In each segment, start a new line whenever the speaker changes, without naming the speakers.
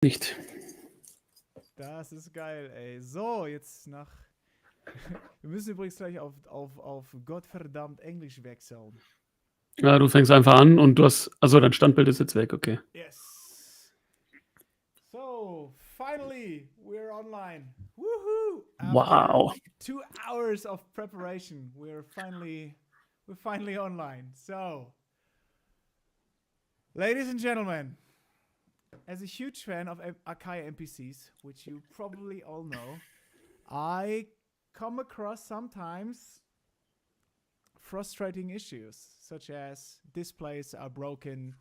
Nicht.
Das ist geil, ey. So, jetzt nach. Wir müssen übrigens gleich auf Gottverdammt Englisch wechseln.
Ja, du fängst einfach an und du hast. Also dein Standbild ist jetzt weg, okay.
Yes. So, finally, we're online. Woohoo! After
Wow.
2 hours of preparation, we're finally online. So, ladies and gentlemen, as a huge fan of Akai MPCs, which you probably all know, I come across sometimes frustrating issues, such as displays are broken,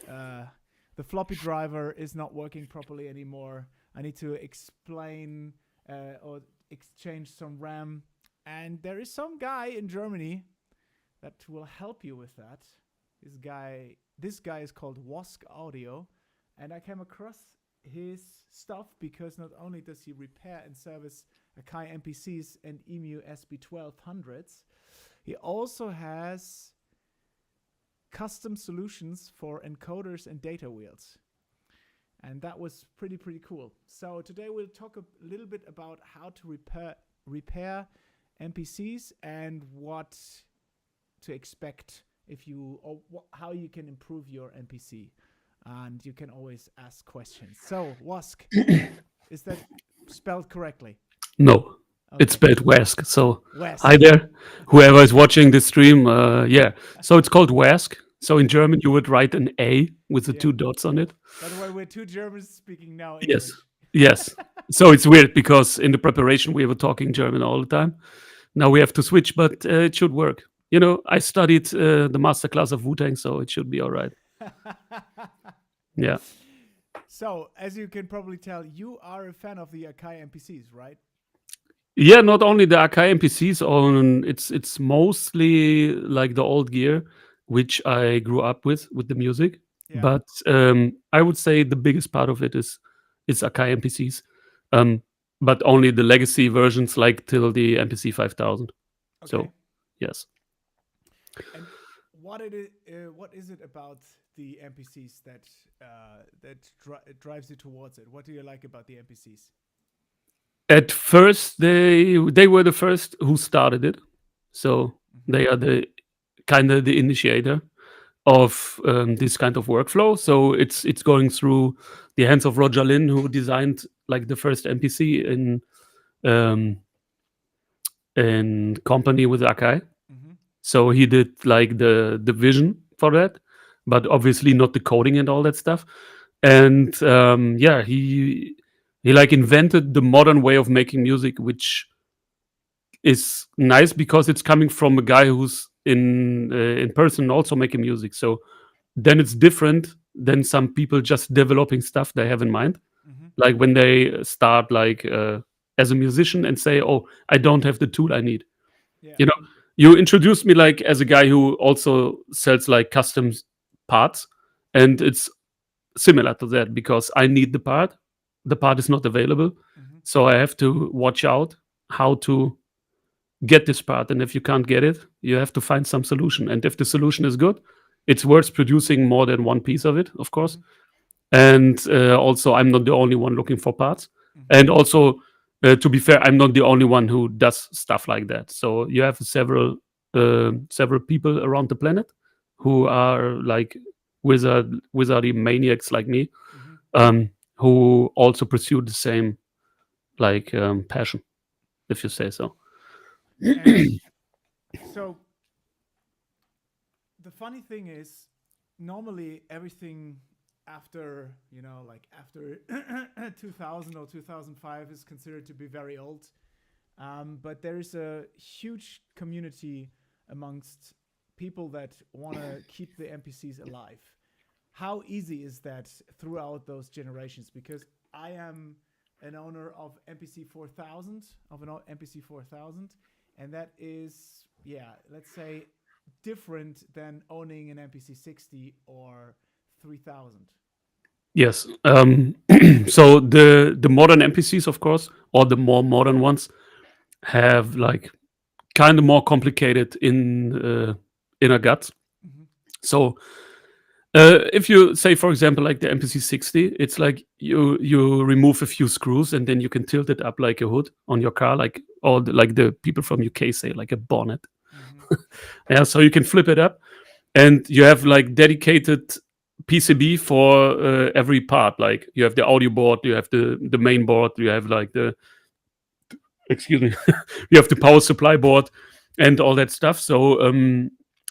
the floppy driver is not working properly anymore. I need to explain or exchange some RAM, and there is some guy in Germany that will help you with that. This guy is called Wask Audio, and I came across his stuff because not only does he repair and service Akai MPCs and EMU SB1200s, he also has custom solutions for encoders and data wheels. And that was pretty cool. So today we'll talk a little bit about how to repair MPCs and what to expect if you, or how you can improve your MPC. And you can always ask questions. So, Wask, is that spelled correctly?
No,
Okay.
it's spelled Wask. So
Wask.
hi there, whoever is watching this stream. Yeah, so it's called Wask. So in German, you would write an A with the
Yeah.
2 dots on it.
By the way, we're two Germans speaking now
Yes,
English.
yes. So it's weird because in the preparation we were talking German all the time. Now we have to switch, but it should work. You know, I studied the masterclass of Wu-Tang, so it should be all right. Yeah.
So, as you can probably tell, you are a fan of the Akai MPCs, right?
Yeah, not only the Akai MPCs on it's mostly like the old gear which I grew up with the music.
Yeah.
But I would say the biggest part of it is Akai MPCs. But only the legacy versions like till the MPC 5000.
Okay.
So, yes.
And what is it about the MPCs that drives you towards it? What do you like about the MPCs?
At first they were the first who started it. So they are the kind of the initiator of this kind of workflow. So it's going through the hands of Roger Lin, who designed like the first MPC in company with Akai. So he did like the vision for that, but obviously not the coding and all that stuff. And yeah, he like invented the modern way of making music, which is nice because it's coming from a guy who's in person also making music. So then it's different than some people just developing stuff they have in mind. Like when they start like as a musician and say, "Oh, I don't have the tool I need."
Yeah.
You know, you introduced me like as a guy who also sells like custom parts, and it's similar to that because I need the part. The part is not available, so I have to watch out how to get this part. And if you can't get it, you have to find some solution. And if the solution is good, it's worth producing more than one piece of it, of course. And also, I'm not the only one looking for parts. And also, to be fair, I'm not the only one who does stuff like that. So you have several people around the planet who are like wizardy maniacs like me, who also pursue the same like passion, if you say so.
And so the funny thing is, normally everything after, like after 2000 or 2005 is considered to be very old. But there is a huge community amongst people that want to keep the MPCs alive. How easy is that throughout those generations? Because I am an owner of MPC 4000, and that is, let's say, different than owning an MPC 60 or 3000.
Yes. So the modern MPCs, of course, or the more modern ones, have like kind of more complicated inner guts. So If you say, for example, like the MPC 60, it's like you remove a few screws and then you can tilt it up like a hood on your car, like like the people from UK say, like a bonnet. Yeah, so you can flip it up, and you have like dedicated PCB for every part. Like you have the audio board, you have the main board, you have like the excuse me, you have the power supply board and all that stuff. So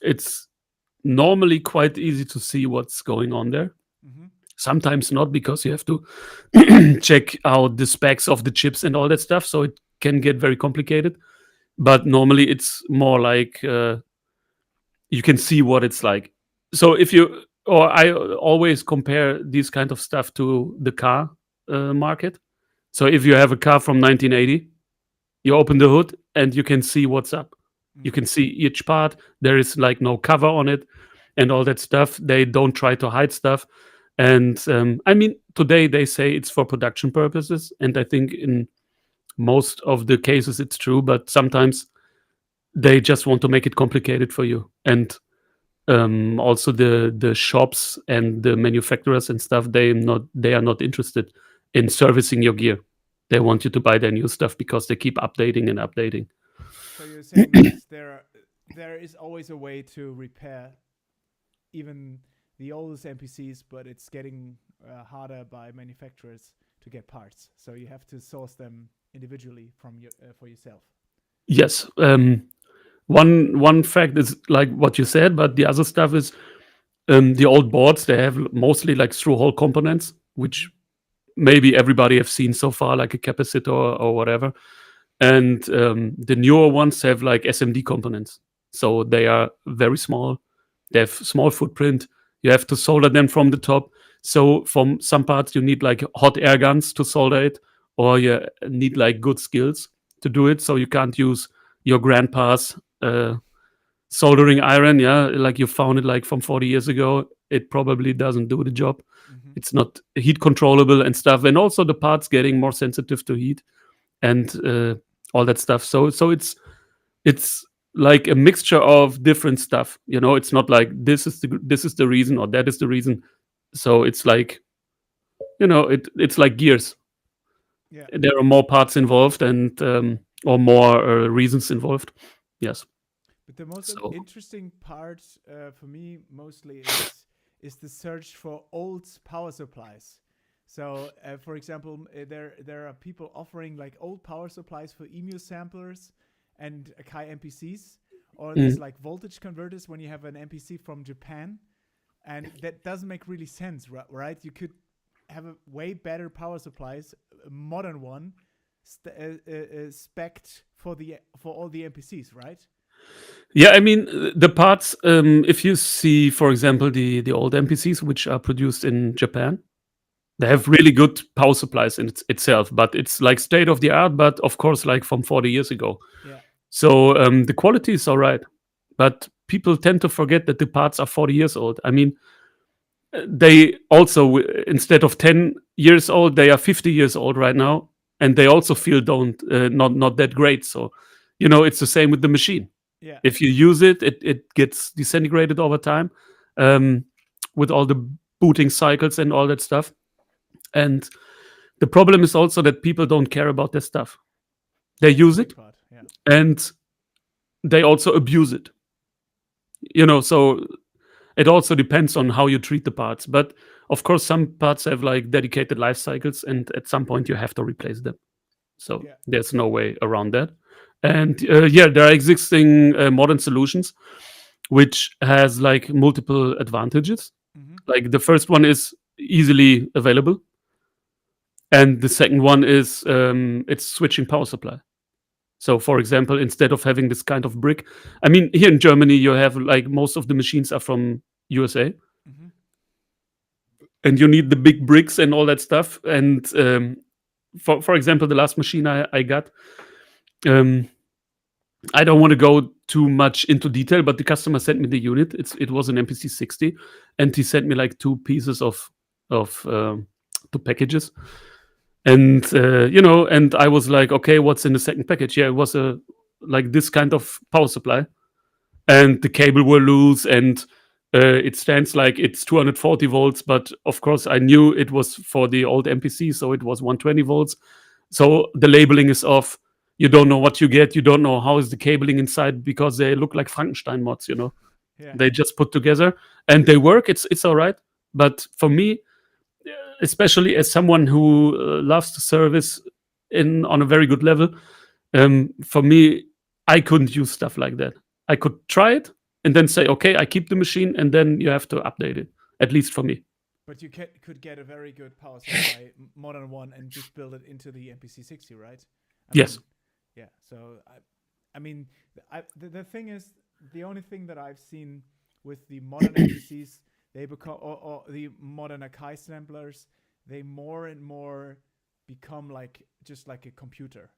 it's normally quite easy to see what's going on there. Sometimes not, because you have to check out the specs of the chips and all that stuff. So it can get very complicated. But normally it's more like you can see what it's like. So if you, or I always compare this kind of stuff to the car market. So if you have a car from 1980, you open the hood and you can see what's up. You can see each part. There is like no cover on it and all that stuff. They don't try to hide stuff. And I mean, today they say it's for production purposes. And I think in most of the cases it's true, but sometimes they just want to make it complicated for you. And also the shops and the manufacturers and stuff, they are not interested in servicing your gear. They want you to buy their new stuff because they keep updating and updating.
So you're saying that there is always a way to repair even the oldest MPCs, but it's getting harder by manufacturers to get parts. So you have to source them individually from for yourself.
Yes. One fact is like what you said, but the other stuff is the old boards. They have mostly like through-hole components, which maybe everybody have seen so far, like a capacitor or whatever. And the newer ones have like SMD components. So they are very small. They have small footprint. You have to solder them from the top. So from some parts, you need like hot air guns to solder it, or you need like good skills to do it. So you can't use your grandpa's soldering iron, yeah, like you found it like from 40 years ago. It probably doesn't do the job. It's not heat controllable and stuff. And also the parts getting more sensitive to heat and all that stuff. So it's like a mixture of different stuff. You know, it's not like this is the reason or that is the reason. So it's like, you know, it's like gears.
Yeah.
There are more parts involved and or more reasons involved. Yes.
But the most interesting part for me mostly is the search for old power supplies. So, for example, there are people offering like old power supplies for EMU samplers and Akai MPCs, or there's like voltage converters when you have an MPC from Japan, and that doesn't make really sense, right? You could have a way better power supplies, a modern one, spec'd for all the MPCs, right?
Yeah, I mean the parts. If you see, for example, the old MPCs which are produced in Japan, they have really good power supplies in itself, but it's like state of the art. But of course, like from 40 years ago.
Yeah.
So the quality is all right, but people tend to forget that the parts are 40 years old. I mean, they also instead of 10 years old, they are 50 years old right now, and they also feel not that great. So, you know, it's the same with the machine.
Yeah.
If you use it, it gets disintegrated over time with all the booting cycles and all that stuff. And the problem is also that people don't care about their stuff. They use it, and they also abuse it. You know, so it also depends on how you treat the parts. But of course, some parts have like dedicated life cycles, and at some point you have to replace them. So there's no way around that. And there are existing modern solutions which has like multiple advantages. Like the first one is easily available, and the second one is it's switching power supply. So for example, instead of having this kind of brick, I mean, here in Germany you have like most of the machines are from USA, and you need the big bricks and all that stuff. And for example, the last machine I got, I don't want to go too much into detail, but the customer sent me the unit. It was an MPC 60, and he sent me like two pieces of two packages. And you know, and I was like, okay, what's in the second package? Yeah, it was like this kind of power supply, and the cable were loose, and It stands like it's 240 volts, but of course I knew it was for the old MPC, so it was 120 volts. So the labeling is off. You don't know what you get. You don't know how is the cabling inside because they look like Frankenstein mods.
Yeah.
They just put together and they work. It's all right. But for me, especially as someone who loves the service on a very good level, for me, I couldn't use stuff like that. I could try it and then say, okay, I keep the machine, and then you have to update it. At least for me.
But you could get a very good power supply modern one and just build it into the MPC 60, right?
Yes.
Yeah. So the thing is, the only thing that I've seen with the modern MPCs, they become or the modern Akai samplers, they more and more become just like a computer.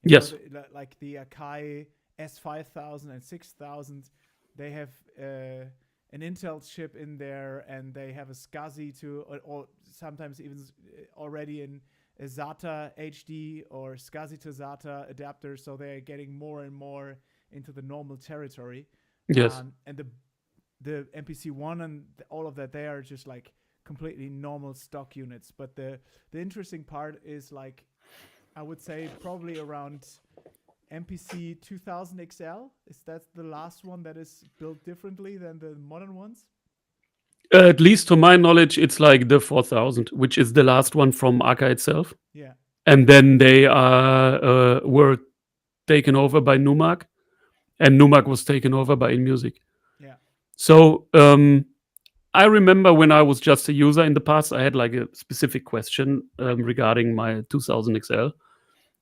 Yes.
Like the Akai S5000 and 6000, they have an Intel chip in there, and they have a Scazzy or sometimes even already in a SATA HD or Scazzy to SATA adapter. So they're getting more and more into the normal territory.
Yes.
And the MPC One and all of that, they are just like completely normal stock units. But the interesting part is, like, I would say probably around MPC 2000 XL. Is that the last one that is built differently than the modern ones?
At least to my knowledge, it's like the 4000, which is the last one from Akai itself.
Yeah.
And then they were taken over by Numark, and Numark was taken over by InMusic.
Yeah.
So I remember when I was just a user in the past, I had like a specific question regarding my 2000 XL.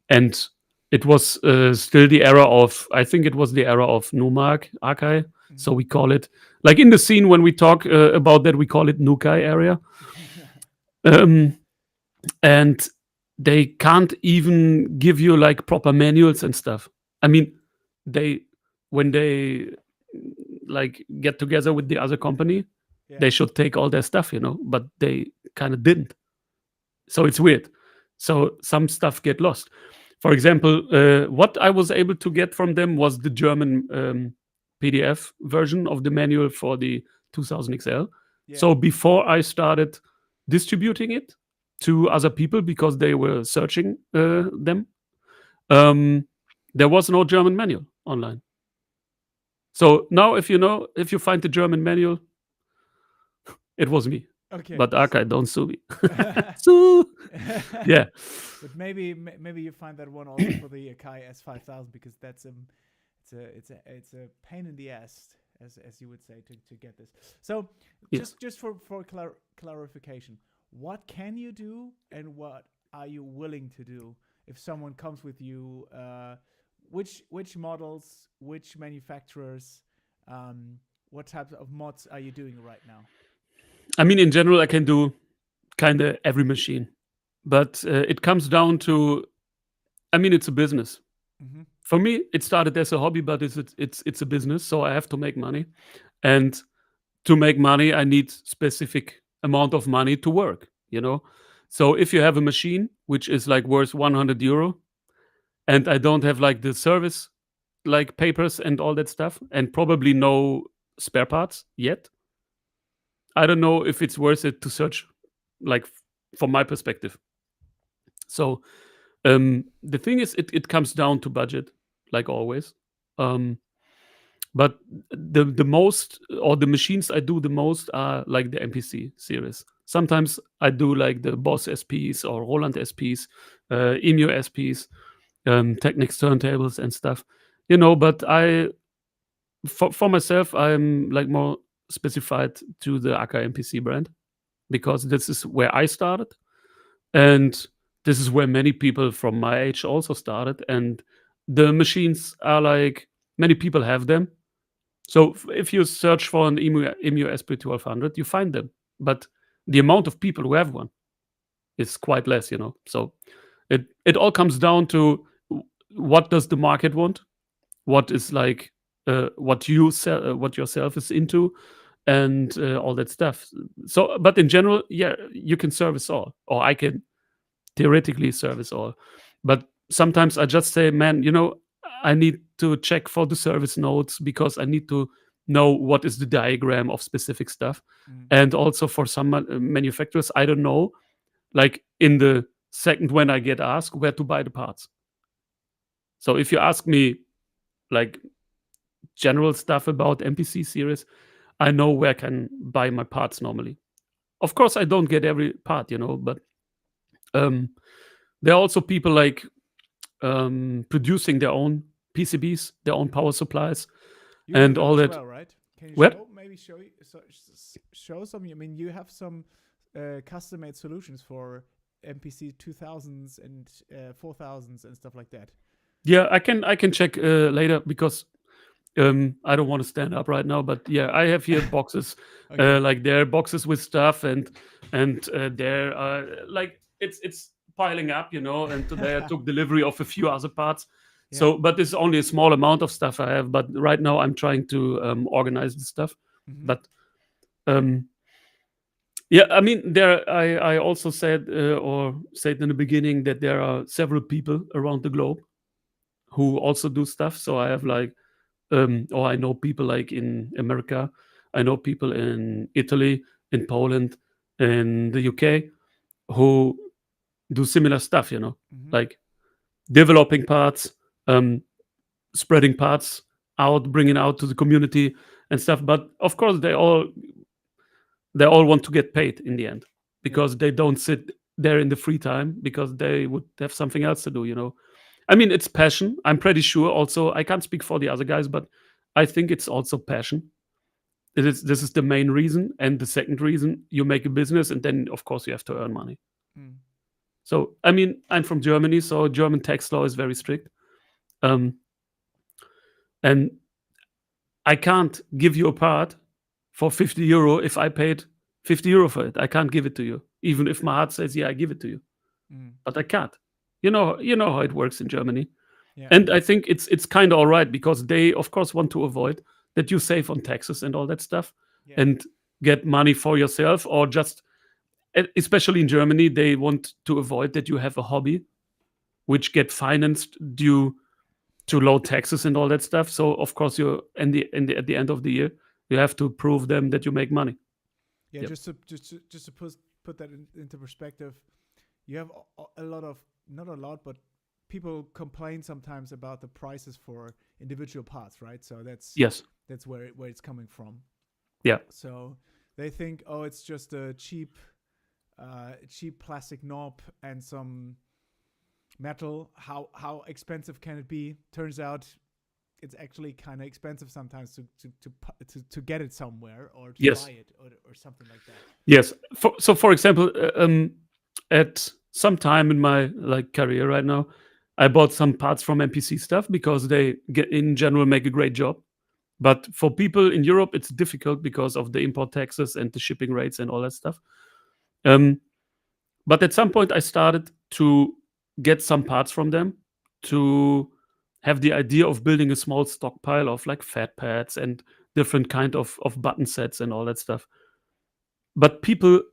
And it was still the era of, I think it was the era of Numark, Akai. Mm-hmm. So we call it, like in the scene when we talk about that, we call it Nukai area. And they can't even give you like proper manuals and stuff. I mean, when they like get together with the other company, they should take all their stuff, but they kind of didn't. So it's weird. So some stuff get lost. For example, what I was able to get from them was the German PDF version of the manual for the 2000 XL. Yeah. So before I started distributing it to other people because they were searching them, there was no German manual online. So now if you find the German manual, it was me.
Okay.
But Akai, don't sue me. Sue. Yeah.
But maybe you find that one also for the Akai S5000, because that's it's a pain in the ass, as you would say, to get this. So just for clarification, what can you do and what are you willing to do if someone comes with you? Which models, which manufacturers, what types of mods are you doing right now?
I mean, in general, I can do kind of every machine, but it comes down to, I mean, it's a business. Mm-hmm. For me, it started as a hobby, but it's a business, so I have to make money, and to make money, I need specific amount of money to work. So if you have a machine which is like worth 100 euro, and I don't have like the service, like papers and all that stuff, and probably no spare parts yet, I don't know if it's worth it to search, like, from my perspective. So the thing is, it comes down to budget, like always. But the most, or the machines I do the most, are like the MPC series. Sometimes I do like the Boss SPs or Roland SPs, EMU SPs, Technics turntables and stuff. But for myself, I'm like more specified to the Akai MPC brand, because this is where I started, and this is where many people from my age also started, and the machines are like, many people have them. So if you search for an EMU SP 1200, you find them, but the amount of people who have one is quite less. So it all comes down to what does the market want, what is like what you sell, what yourself is into, and all that stuff. So, but in general, yeah, you can service all, or I can theoretically service all. But sometimes I just say, man, I need to check for the service notes, because I need to know what is the diagram of specific stuff.
Mm.
And also for some manufacturers, I don't know, like in the second when I get asked where to buy the parts. So if you ask me like general stuff about MPC series, I know where I can buy my parts normally. Of course, I don't get every part, but there are also people like producing their own PCBs, their own power supplies,
You
and
do
all
as
that.
well, right? Can you
What?
show some? I mean, you have some custom-made solutions for MPC 2000s and 4000s and stuff like that.
Yeah, I can check later because I don't want to stand up right now. But yeah, I have here boxes,
Okay.
like there are boxes with stuff, and there are like it's piling up, and today I took delivery of a few other parts.
Yeah.
So, but it's only a small amount of stuff I have. But right now I'm trying to organize the stuff.
Mhm.
But yeah, I mean, I also said or said in the beginning that there are several people around the globe who also do stuff. So I have like, or I know people like in America, I know people in Italy, in Poland, in the UK who do similar stuff,
Mhm.
like developing parts, spreading parts out, bringing out to the community and stuff. But of course, they all want to get paid in the end because they don't sit there in the free time because they would have something else to do. I mean, it's passion. I'm pretty sure also, I can't speak for the other guys, but I think it's also passion. This is the main reason. And the second reason, you make a business and then, of course, you have to earn money.
Mm.
So, I mean, I'm from Germany, so German tax law is very strict. And I can't give you a part for 50 euro if I paid 50 euro for it. I can't give it to you, even if my heart says, yeah, I give it to you.
Mm.
But I can't. You know how it works in Germany.
Yeah.
And I think it's kind of all right because they, of course, want to avoid that you save on taxes and all that stuff
Yeah.
and get money for yourself, or just, especially in Germany, they want to avoid that you have a hobby which get financed due to low taxes and all that stuff. So of course, you're at the end of the year, you have to prove them that you make money.
Yeah.
Yep.
Just to put that into perspective, you have a lot of, not a lot, but people complain sometimes about the prices for individual parts, right? So that's
Yes.
where it's coming from.
Yeah.
So they think, oh, it's just a cheap plastic knob and some metal. How expensive can it be? Turns out it's actually kind of expensive sometimes to get it somewhere or to
Yes.
buy it or something like that.
Yes. So for example, at some time in my career right now, I bought some parts from MPC stuff because they in general make a great job. But for people in Europe, it's difficult because of the import taxes and the shipping rates and all that stuff. But at some point, I started to get some parts from them to have the idea of building a small stockpile of like fat pads and different kind of button sets and all that stuff. But people,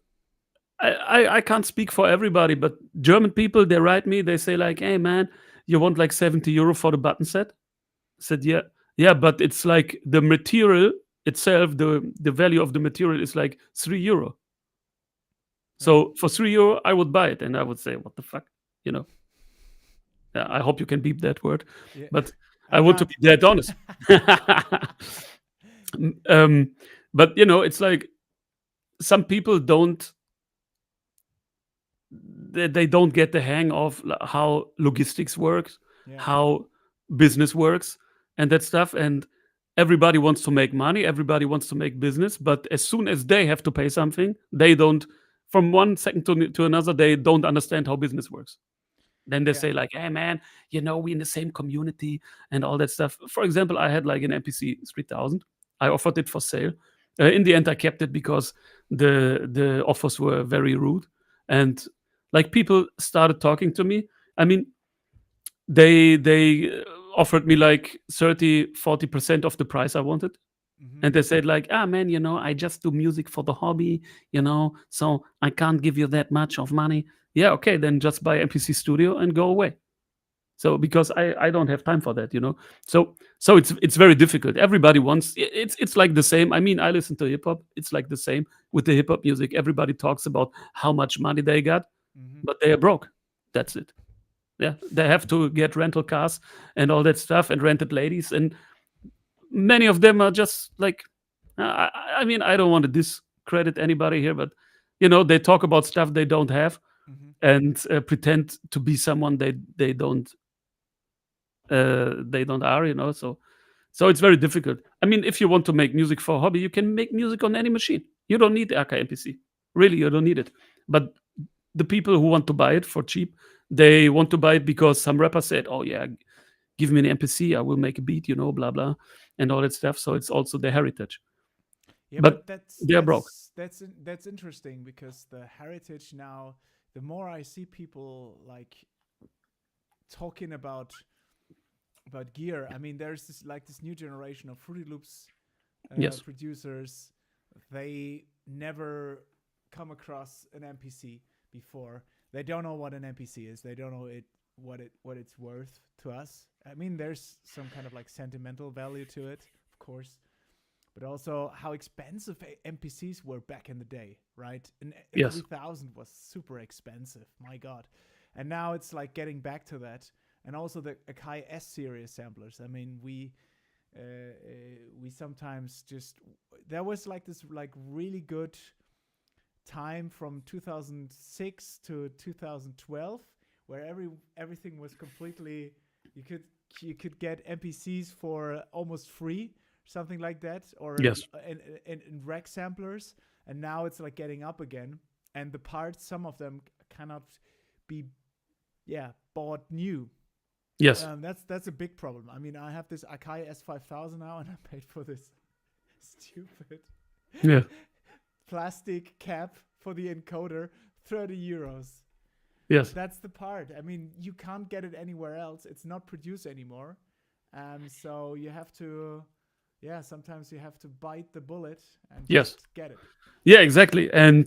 I can't speak for everybody, but German people, they write me, they say like, hey man, you want like 70 euro for the button set? I said, yeah, but it's like the material itself, the value of the material is like 3 euro. So for 3 euro, I would buy it, and I would say, what the fuck, Yeah, I hope you can beep that word,
Yeah.
but I want to be dead honest. But it's like some people they don't get the hang of how logistics works,
Yeah.
how business works, and that stuff. And everybody wants to make money, everybody wants to make business, but as soon as they have to pay something, they don't. From one second to another, they don't understand how business works. Then they
Yeah.
say like, hey man, we in the same community and all that stuff. For example, I had like an MPC 3000. I offered it for sale. In the end, I kept it because the offers were very rude, and like people started talking to me. I mean, they offered me like 30-40% of the price I wanted.
Mhm.
And they said like, man, I just do music for the hobby, so I can't give you that much of money. Yeah, okay, then just buy MPC Studio and go away. So because I don't have time for that, So it's very difficult. Everybody wants it's like the same. I mean, I listen to hip hop. It's like the same with the hip hop music. Everybody talks about how much money they got, but they are broke. That's it. Yeah, they have to get rental cars and all that stuff and rented ladies, and many of them are just like, I mean, I don't want to discredit anybody here, but they talk about stuff they don't have and pretend to be someone they don't are. So it's very difficult. I mean, if you want to make music for a hobby, you can make music on any machine. You don't need the Akai MPC. Really, you don't need it. But the people who want to buy it for cheap, they want to buy it because some rapper said, "Oh yeah, give me an MPC, I will make a beat, blah blah," and all that stuff. So it's also their heritage.
Yeah,
But
but that's
they are broke.
that's interesting, because the heritage now, the more I see people like talking about gear, I mean, there's this new generation of Fruity Loops
Yes.
producers. They never come across an MPC before. They don't know what an MPC is. They don't know what it's worth to us. I mean, there's some kind of like sentimental value to it, of course, but also how expensive MPCs were back in the day, right? And
Yes.
3000 was super expensive, my God. And now it's like getting back to that. And also the Akai S series samplers. I mean, we sometimes just, there was like this like really good time from 2006 to 2012 where everything was completely, you could get MPCs for almost free, something like that, or
Yes.
in rack samplers. And now it's like getting up again, and the parts, some of them cannot be bought new.
Yes.
That's a big problem. I mean, I have this Akai S5000 now, and I paid for this stupid
Yeah.
plastic cap for the encoder, 30 euros.
Yes.
That's the part. I mean, you can't get it anywhere else. It's not produced anymore. So you have to, sometimes you have to bite the bullet and
Yes.
just get it.
Yeah, exactly. And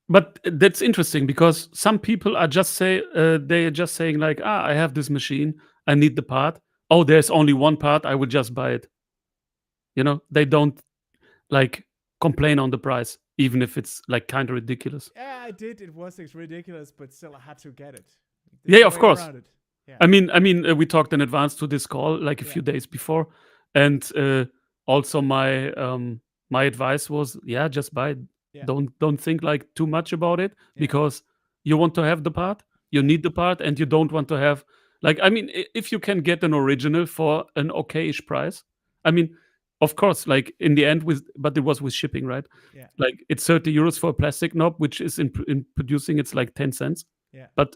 but that's interesting because some people are just they are just saying like, I have this machine, I need the part. Oh, there's only one part, I would just buy it. They don't like complain on the price, even if it's like kind of ridiculous.
Yeah, I did. It was ridiculous, but still I had to get it.
Yeah, of course.
Yeah.
I mean, we talked in advance to this call like a few days before, and also my advice was, just buy it.
Yeah.
Don't think like too much about it because you want to have the part, you need the part, and you don't want to have like, I mean, if you can get an original for an okayish price, I mean, of course, like in the end but it was with shipping, right?
Yeah.
Like it's 30 euros for a plastic knob, which is in producing it's like 10 cents.
Yeah.
But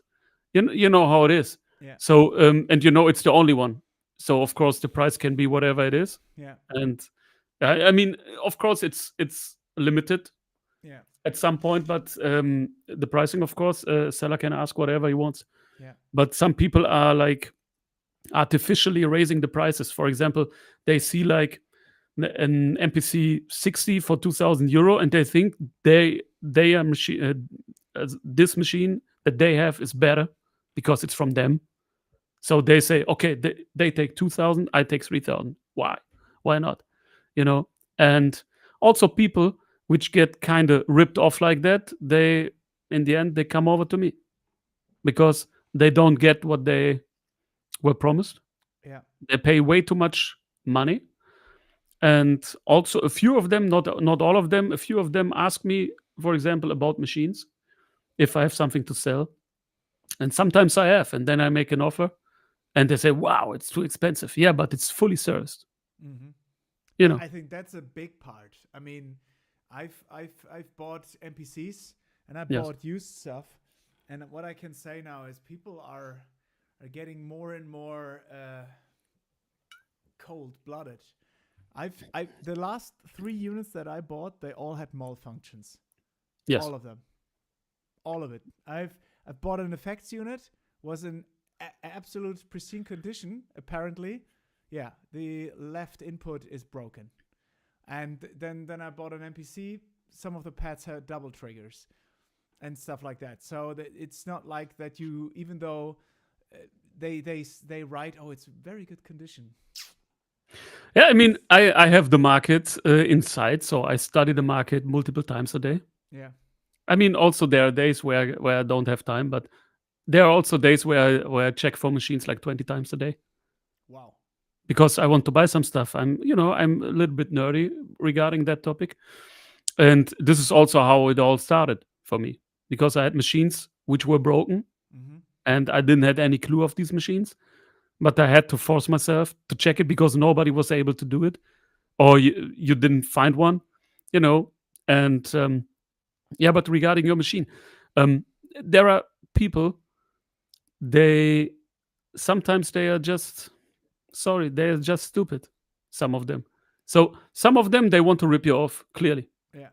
you know how it is.
Yeah.
So and it's the only one. So of course the price can be whatever it is.
Yeah.
And I mean, of course it's limited
Yeah.
at some point, but the pricing, of course, seller can ask whatever he wants.
Yeah.
But some people are like artificially raising the prices. For example, they see like an MPC 60 for 2,000 euro, and they think they are this machine that they have is better because it's from them. So they say, okay, they take 2,000, I take 3,000. Why not? And also people which get kind of ripped off like that, they in the end they come over to me because they don't get what they were promised.
Yeah.
They pay way too much money. And also a few of them, not all of them, a few of them ask me, for example, about machines, if I have something to sell. And sometimes I have, and then I make an offer, and they say, "Wow, it's too expensive." Yeah, but it's fully serviced.
Mm-hmm. I think that's a big part. I mean, I've bought MPCs and I bought used stuff, and what I can say now is people are getting more and more cold-blooded. The last 3 units that I bought, they all had malfunctions.
Yes.
All of them. All of it. I've bought an effects unit, was in absolute pristine condition, apparently. Yeah, the left input is broken. And then I bought an MPC. Some of the pads had double triggers. and stuff like that. So that it's not like that you, even though they write, oh, it's very good condition.
Yeah, I mean, I have the market inside, so I study the market multiple times a day.
Yeah.
I mean, also there are days where I don't have time, but there are also days where I check for machines like 20 times a day
Wow.
because I want to buy some stuff. I'm a little bit nerdy regarding that topic. And this is also how it all started for me because I had machines which were broken
Mm-hmm.
and I didn't have any clue of these machines, but I had to force myself to check it because nobody was able to do it or you didn't find one, you know. And yeah, but regarding your machine, um, there are people, they sometimes they are just sorry, they are just stupid, some of them. So some of them they want to rip you off clearly,
Yeah.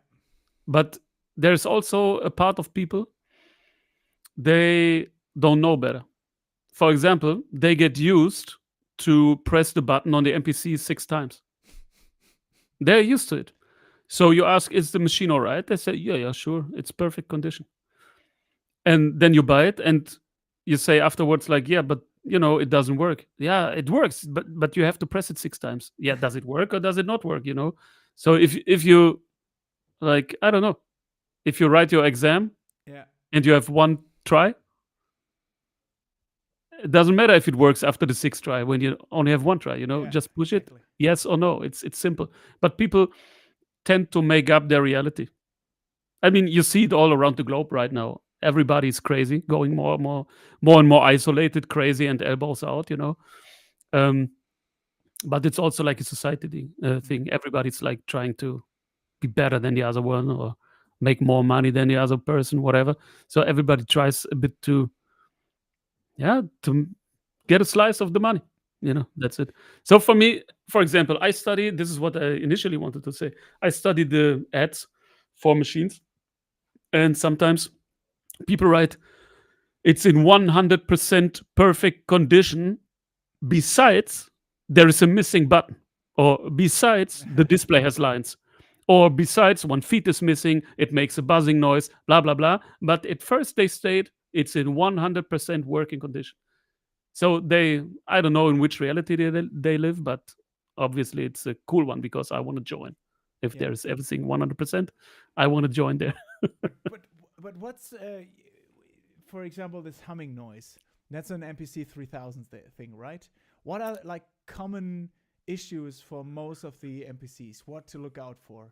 but there's also a part of people they don't know better. For example, they get used to press the button on the MPC 6 times. They're used to it. So you ask, is the machine all right? They say, yeah, sure, it's perfect condition. And then you buy it and you say afterwards, like, yeah, but it doesn't work. Yeah, it works, but you have to press it 6 times. Yeah, does it work or does it not work? So if you like, I don't know, if you write your exam
Yeah.
and you have one try, it doesn't matter if it works after the sixth try when you only have one try.
Yeah,
just push it,
exactly.
yes or no. It's simple. But people tend to make up their reality. I mean, you see it all around the globe right now. Everybody's crazy, going more and more isolated, crazy, and elbows out. But it's also like a society thing. Everybody's like trying to be better than the other one or make more money than the other person, whatever. So everybody tries a bit to get a slice of the money. That's it. So for me, for example, this is what I initially wanted to say. I studied the ads for machines, and sometimes people write, it's in 100% perfect condition, besides there is a missing button, or besides the display has lines, or besides one feet is missing, it makes a buzzing noise, blah, blah, blah. But at first they state it's in 100% working condition. So I don't know in which reality they live, but obviously it's a cool one because I want to join. If
Yeah.
there's everything 100%, I want to join there.
But what's for example, this humming noise? That's an MPC 3000 thing, right? What are like common issues for most of the MPCs? What to look out for?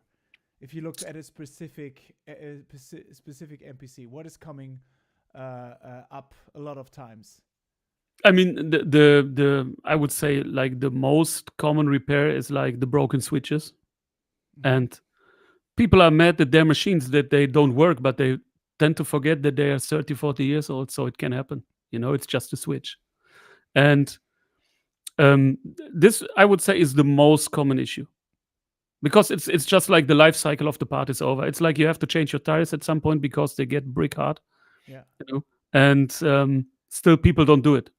If you look at a specific MPC, what is coming up a lot of times?
I mean, the I would say like the most common repair is like the broken switches, and people are mad at their machines that they don't work, but they tend to forget that they are 30, 40 years old, so it can happen. It's just a switch. And this, I would say, is the most common issue. Because it's just like the life cycle of the part is over. It's like you have to change your tires at some point because they get brick hard.
Yeah.
And still people don't do it.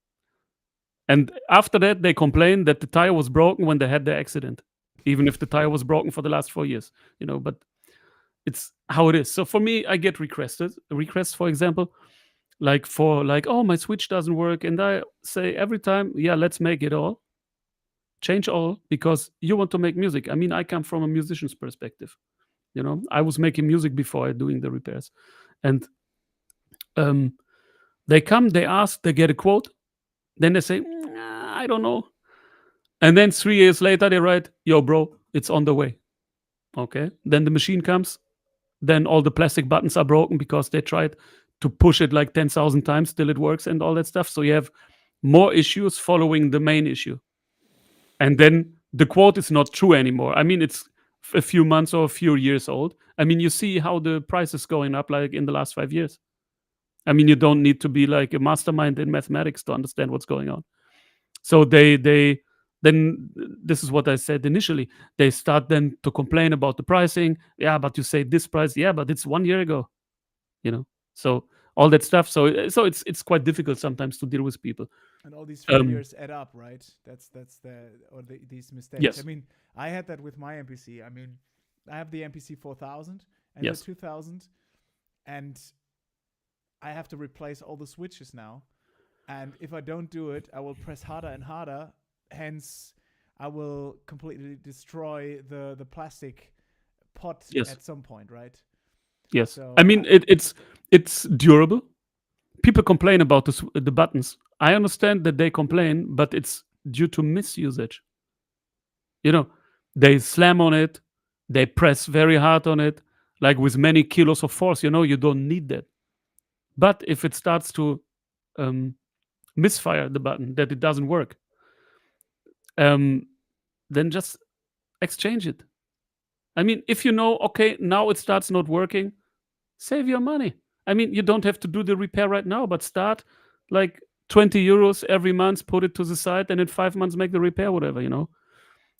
And after that, they complain that the tire was broken when they had their accident, even if the tire was broken for the last 4 years. But it's how it is. So for me, I get requests, for example, like oh, my switch doesn't work, and I say every time, yeah, let's make it all, change all, because you want to make music. I mean, I come from a musician's perspective. I was making music before doing the repairs, and they come, they ask, they get a quote, then they say, I don't know, and then 3 years later they write, yo, bro, it's on the way. Okay, then the machine comes, then all the plastic buttons are broken because they tried to push it like 10,000 times till it works and all that stuff. So you have more issues following the main issue. And then the quote is not true anymore. I mean, it's a few months or a few years old. I mean, you see how the price is going up like in the last 5 years. I mean, you don't need to be like a mastermind in mathematics to understand what's going on. So then this is what I said initially. They start then to complain about the pricing. Yeah, but you say this price. Yeah, but it's 1 year ago. So all that stuff. So it's quite difficult sometimes to deal with people.
And all these failures add up, right? That's these mistakes.
Yes.
I mean, I had that with my MPC. I mean, I have the MPC 4000 and
Yes.
the 2000, and I have to replace all the switches now. And if I don't do it, I will press harder and harder. Hence, I will completely destroy the plastic pot
Yes.
at some point, right?
Yes.
So
I mean, it's durable. People complain about the buttons. I understand that they complain, but it's due to misusage. You know, they slam on it, they press very hard on it, like with many kilos of force. You don't need that. But if it starts to um, misfire the button, that it doesn't work, then just exchange it. I mean, if okay, now it starts not working, save your money. I mean, you don't have to do the repair right now, but start like 20 euros every month, put it to the side, and in 5 months make the repair, whatever.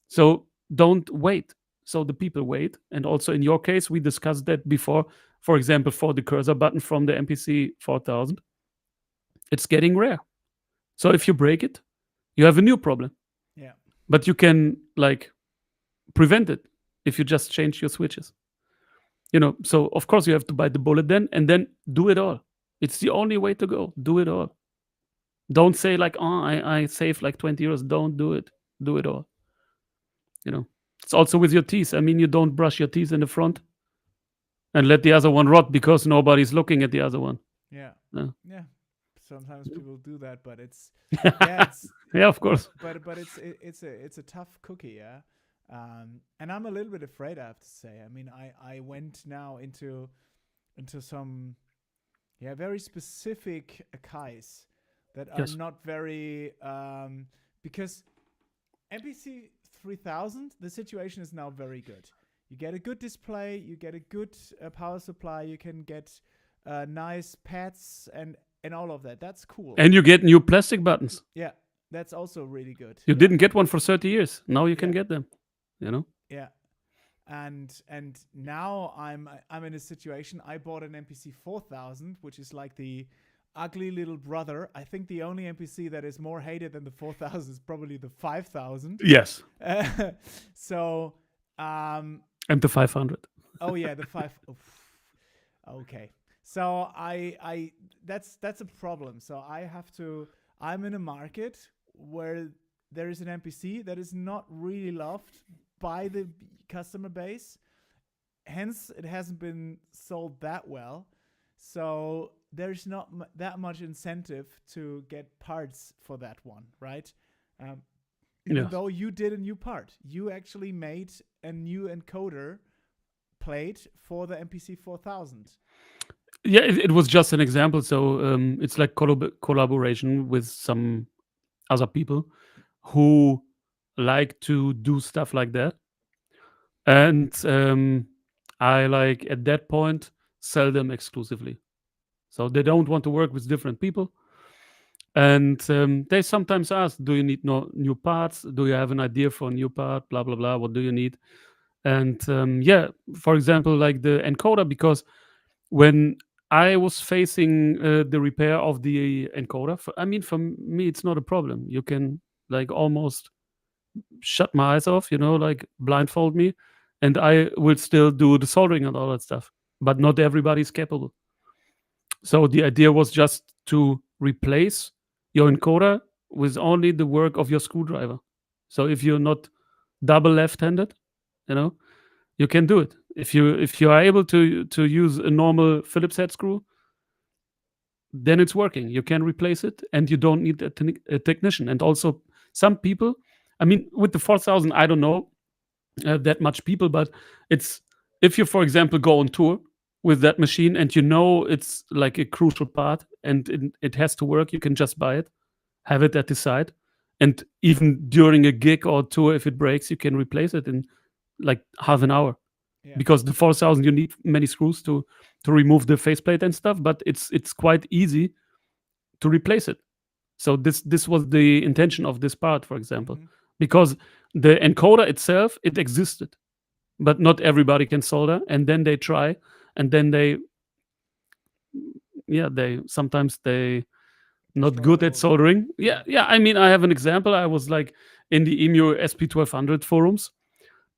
So don't wait. So the people wait. And also in your case, we discussed that before. For example, for the cursor button from the MPC 4000, it's getting rare. So if you break it, you have a new problem.
yeah.
But you can prevent it if you just change your switches. So of course you have to bite the bullet then, and then do it all. It's the only way to go. Do it all. Don't say I save like 20 euros. Don't do it. Do it all. It's also with your teeth. I mean, you don't brush your teeth in the front and let the other one rot because nobody's looking at the other one.
Yeah.
No.
Yeah. Sometimes people do that, but it's it's
Yeah, of course.
but it's a tough cookie, yeah. And I'm a little bit afraid, I have to say. I mean, I went now into some very specific Akais that are
Yes.
not very because MPC 3000, the situation is now very good. You get a good display, you get a good power supply, you can get nice pads and all of that. That's cool.
And you get new plastic buttons.
Yeah, that's also really good.
You didn't get one for 30 years. Now you can
Yeah.
get them.
Yeah, and now I'm in a situation. I bought an MPC 4000, which is like the ugly little brother. I think the only MPC that is more hated than the 4000 is probably the 5000.
Yes.
So,
And the 500.
oh yeah, the 5. Okay. So that's a problem. So I'm in a market where there is an MPC that is not really loved by the customer base. Hence, it hasn't been sold that well. So there's not that much incentive to get parts for that one, right? Even though you did a new part, you actually made a new encoder plate for the MPC 4000.
Yeah, it was just an example. So it's like collaboration with some other people who like to do stuff like that. And I at that point sell them exclusively. So they don't want to work with different people. And they sometimes ask, do you need new parts? Do you have an idea for a new part? Blah, blah, blah. What do you need? And for example, like the encoder, because when I was facing the repair of the encoder, for me, it's not a problem. You can almost shut my eyes off, blindfold me, and I will still do the soldering and all that stuff. But not everybody's capable. So the idea was just to replace your encoder with only the work of your screwdriver. So if you're not double left-handed, you can do it. If you are able to use a normal Phillips head screw, then it's working. You can replace it, and you don't need a technician. And also, some people, with the 4000, I don't know that much people, but it's if you, for example, go on tour with that machine and it's like a crucial part and it has to work, you can just buy it, have it at the side, and even during a gig or tour, if it breaks, you can replace it in like half an hour.
Yeah.
Because the 4000, you need many screws to remove the faceplate and stuff, but it's quite easy to replace it. So this was the intention of this part, for example, because the encoder itself, it existed, but not everybody can solder, and then they try, and then they sometimes they not good at soldering. Yeah. I have an example. I was in the EMU SP1200 forums.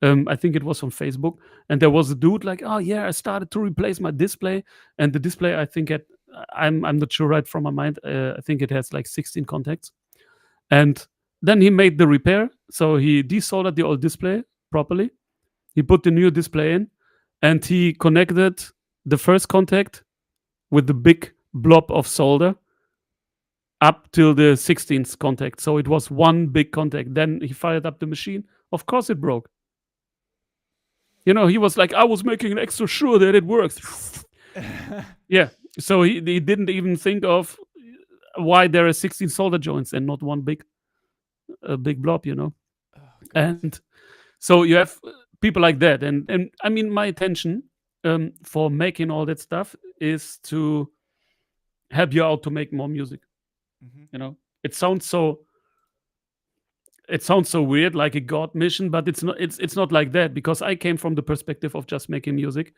I think it was on Facebook, and there was a dude I started to replace my display, and the display I think I'm not sure right from my mind. I think it has like 16 contacts. And then he made the repair. So he desoldered the old display properly. He put the new display in, and he connected the first contact with the big blob of solder up till the 16th contact. So it was one big contact. Then he fired up the machine. Of course it broke. You know, he was like, I was making extra sure that it works. Yeah. So he didn't even think of why there are 16 solder joints and not one big blob, you know.
Oh, God.
And so you have people like that. And I mean, my intention for making all that stuff is to help you out to make more music. You know, it sounds so weird, like a god mission, but it's not like that, because I came from the perspective of just making music,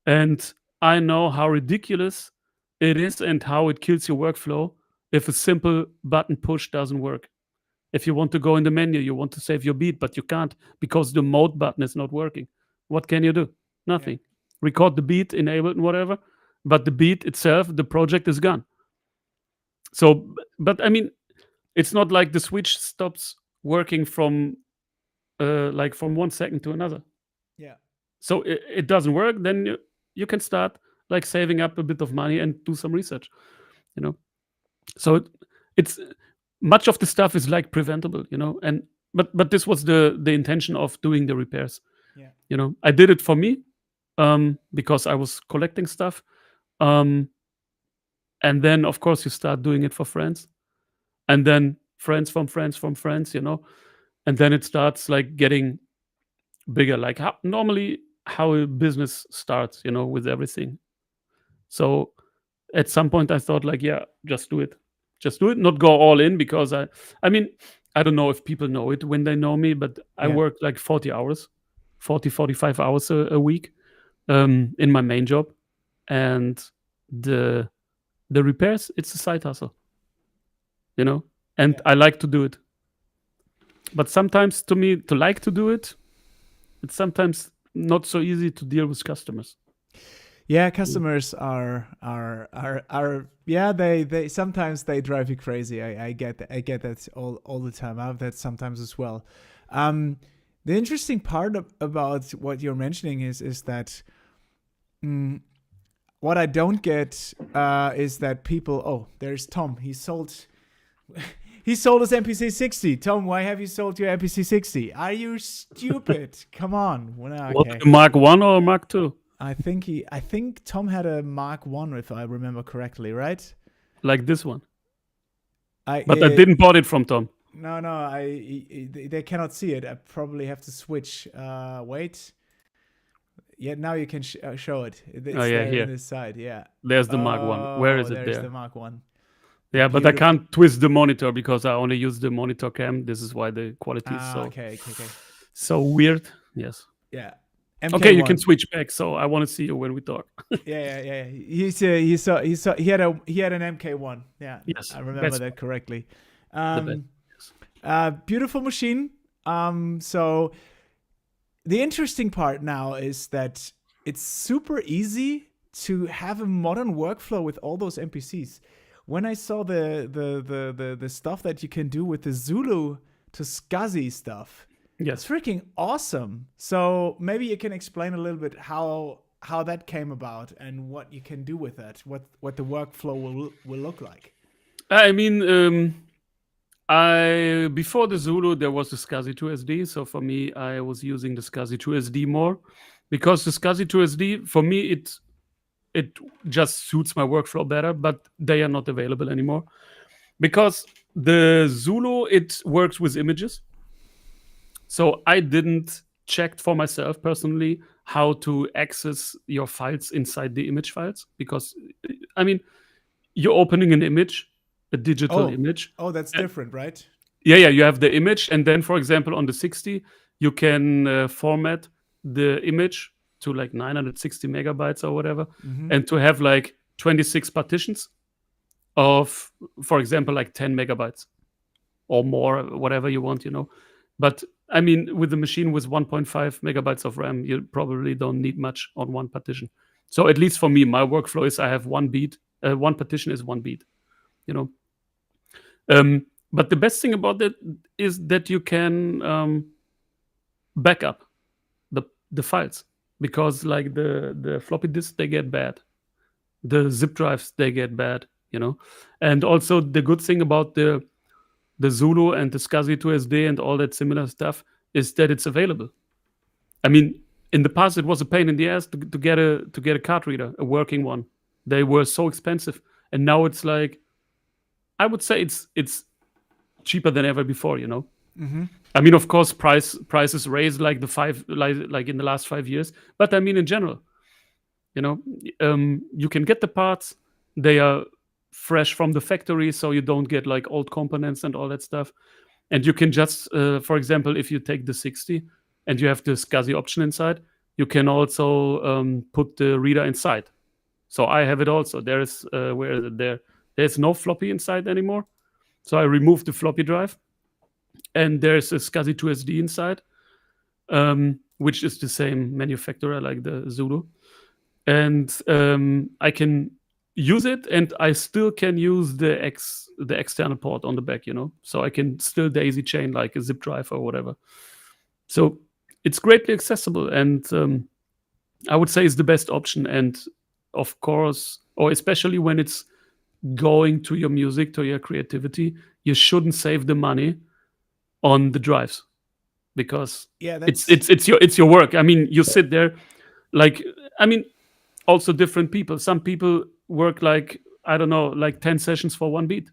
and I know how ridiculous it is and how it kills your workflow if a simple button push doesn't work. If you want to go in the menu, you want to save your beat, but you can't because the mode button is not working. What can you do? Nothing. Record the beat, enable it and whatever, but the beat itself, the project is gone. So, but I mean, it's not like the switch stops working from like from 1 second to another.
Yeah.
So it doesn't work, then you can start like saving up a bit of money and do some research, you know. So it's much of the stuff is like preventable, you know. And but this was the intention of doing the repairs.
Yeah.
You know, I did it for me because I was collecting stuff. And then of course you start doing it for friends, and then friends from friends from friends, you know, and then it starts like getting bigger, like normally how a business starts, you know, with everything. So at some point I thought like, yeah, just do it, not go all in, because I mean, I don't know if people know it when they know me, but I work like 45 hours a week in my main job, and the repairs, it's a side hustle, you know, and I like to do it. But sometimes to me, to like to do it, it's sometimes not so easy to deal with customers.
Yeah, customers are yeah, they sometimes they drive you crazy. I get that all the time. I have that sometimes as well. The interesting part about what you're mentioning is that what I don't get is that people. Oh, there's Tom. He sold his MPC 60. Tom, why have you sold your MPC 60? Are you stupid? Come on. Well, okay.
What, Mark 1 or Mark 2?
I think Tom had a Mark 1, if I remember correctly, right?
Like this one. But I didn't bought it from Tom.
No, they cannot see it. I probably have to switch. Wait. Yeah, now you can show it. It's
here.
On this side, yeah.
There's the Mark 1. Where is it there?
There's the Mark 1.
Yeah, but I can't twist the monitor because I only use the monitor cam. This is why the quality is so weird. Yes.
Yeah.
MK1. Okay, you can switch back. So I want to see you when we talk.
yeah. He had an MK1. Yeah.
Yes.
I remember that correctly. Beautiful machine. So the interesting part now is that it's super easy to have a modern workflow with all those MPCs. When I saw the stuff that you can do with the Zulu to Scazzy stuff, it's freaking awesome. So maybe you can explain a little bit how that came about and what you can do with that, what the workflow will look like.
I mean, before the Zulu there was the Scazzy 2SD. So for me, I was using the Scazzy 2SD more, because the Scazzy 2SD for me it just suits my workflow better, but they are not available anymore because the Zulu, it works with images. So I didn't check for myself personally how to access your files inside the image files, because I mean, you're opening an image, a digital image.
Oh, that's different, right?
Yeah, you have the image, and then for example on the 60 you can format the image to like 960 megabytes or whatever, and to have like 26 partitions of, for example, like 10 megabytes or more, whatever you want, you know. But I mean, with the machine with 1.5 megabytes of RAM, you probably don't need much on one partition. So at least for me, my workflow is I have one beat one partition is one beat, you know. But the best thing about that is that you can back up the files, because like the floppy disks, they get bad, the zip drives, they get bad, you know. And also the good thing about the Zulu and the Scazzy 2SD and all that similar stuff is that it's available. I mean, in the past it was a pain in the ass to get a card reader, a working one. They were so expensive, and now it's like, I would say it's cheaper than ever before, you know. I mean, of course, prices raised like like in the last 5 years, but I mean in general, you know, you can get the parts, they are fresh from the factory, so you don't get like old components and all that stuff. And you can just, for example, if you take the 60 and you have the Scazzy option inside, you can also put the reader inside. So I have it also. There is where is it there? There's no floppy inside anymore. So I removed the floppy drive, and there's a Scazzy 2SD inside, which is the same manufacturer like the Zulu. And I can use it, and I still can use the external port on the back, you know. So I can still daisy chain like a zip drive or whatever. So it's greatly accessible, and I would say it's the best option. And of course, or especially when it's going to your music, to your creativity, you shouldn't save the money on the drives, because it's your work. I mean, you sit there, like, I mean, also different people. Some people work like, I don't know, like 10 sessions for one beat.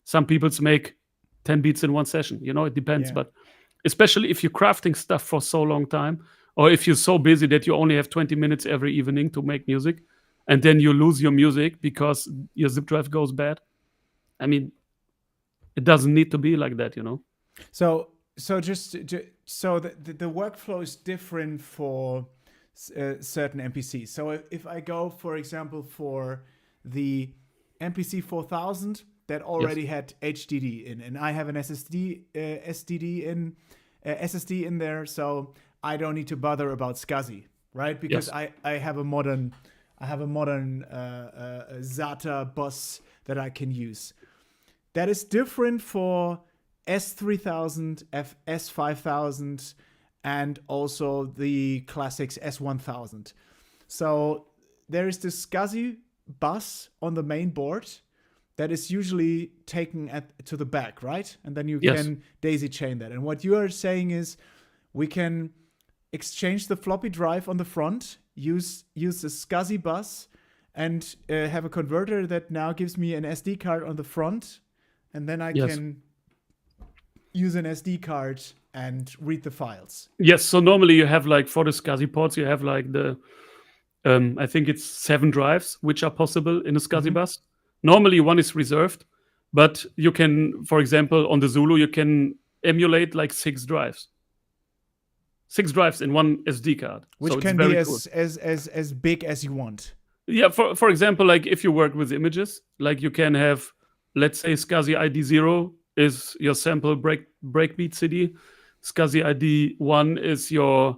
Some people make 10 beats in one session, you know, it depends. But especially if you're crafting stuff for so long time, or if you're so busy that you only have 20 minutes every evening to make music, and then you lose your music because your zip drive goes bad. I mean, it doesn't need to be like that, you know.
So just so the workflow is different for certain MPCs. So if I go, for example, for the MPC 4000 that already had HDD in, and I have an SSD in there, so I don't need to bother about Scazzy, right? Because I have a modern SATA bus that I can use. That is different for S3000, S5000, and also the classics S1000. So there is this Scazzy bus on the main board that is usually taken to the back, right? And then you can daisy chain that. And what you are saying is we can exchange the floppy drive on the front, use the Scazzy bus, and have a converter that now gives me an SD card on the front, and then I can use an SD card and read the files.
Yes, so normally you have, like, for the Scazzy ports, you have like the I think it's 7 drives which are possible in a Scazzy bus. Normally one is reserved, but you can, for example, on the Zulu, you can emulate like 6 drives. 6 drives in one SD card.
Which
so
can be as big as you want.
Yeah, for example, like if you work with images, like you can have, let's say Scazzy ID 0 is your sample breakbeat CD. Scazzy ID 1 is your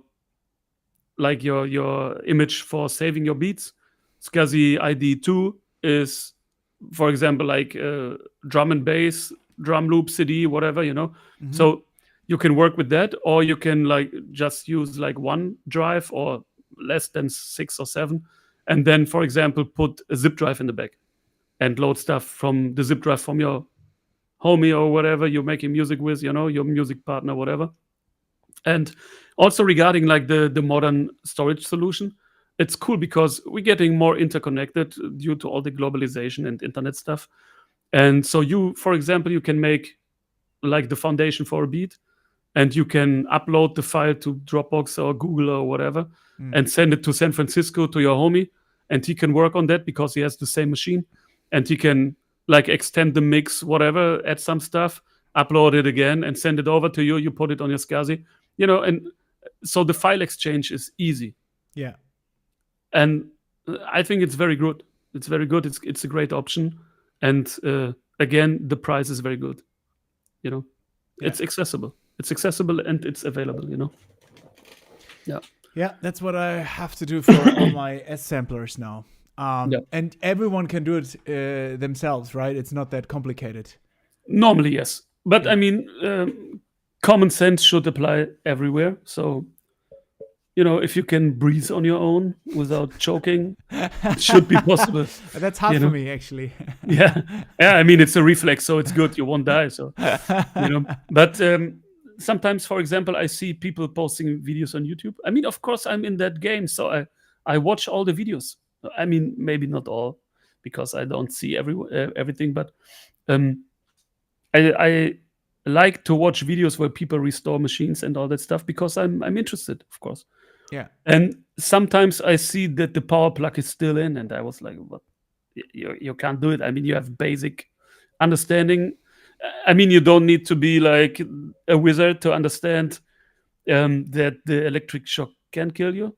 image for saving your beats. Scazzy ID 2 is, for example, like drum and bass, drum loop CD, whatever, you know. So you can work with that, or you can like just use like 1 drive or less than 6 or 7, and then, for example, put a zip drive in the back and load stuff from the zip drive from your homie or whatever you're making music with, you know, your music partner, whatever. And also regarding like the modern storage solution, it's cool because we're getting more interconnected due to all the globalization and internet stuff. And so you, for example, you can make like the foundation for a beat, and you can upload the file to Dropbox or Google or whatever, and send it to San Francisco to your homie, and he can work on that because he has the same machine, and he can like extend the mix, whatever, add some stuff, upload it again, and send it over to you. You put it on your Scazzy, you know, and so the file exchange is easy.
Yeah.
And I think it's very good. It's very good. It's a great option. And again, the price is very good. You know, it's accessible. It's accessible and it's available, you know. Yeah.
Yeah, that's what I have to do for all my S samplers now.
Yeah.
And everyone can do it themselves, right? It's not that complicated.
Normally, yes. But
Yeah.
I mean, common sense should apply everywhere. So, if you can breathe on your own without choking, it should be possible.
That's hard
you
for
know?
me, actually.
Yeah. Yeah. I mean, it's a reflex, so it's good. You won't die. So, But sometimes, for example, I see people posting videos on YouTube. I mean, of course, I'm in that game, so I watch all the videos. I mean, maybe not all, because I don't see everything, but um, I like to watch videos where people restore machines and all that stuff because I'm interested, of course.
Yeah.
And sometimes I see that the power plug is still in, and I was like, "What? You can't do it." I mean, you have basic understanding. I mean, you don't need to be like a wizard to understand that the electric shock can kill you.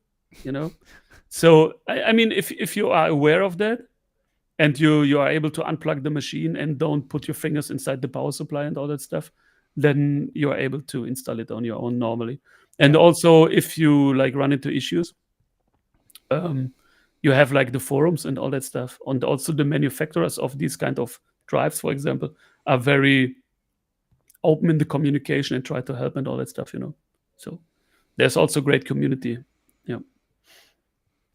So I mean, if you are aware of that, and you are able to unplug the machine and don't put your fingers inside the power supply and all that stuff, then you are able to install it on your own normally. And also, if you like run into issues, you have like the forums and all that stuff. And also the manufacturers of these kind of drives, for example, are very open in the communication and try to help and all that stuff. So there's also great community. Yeah.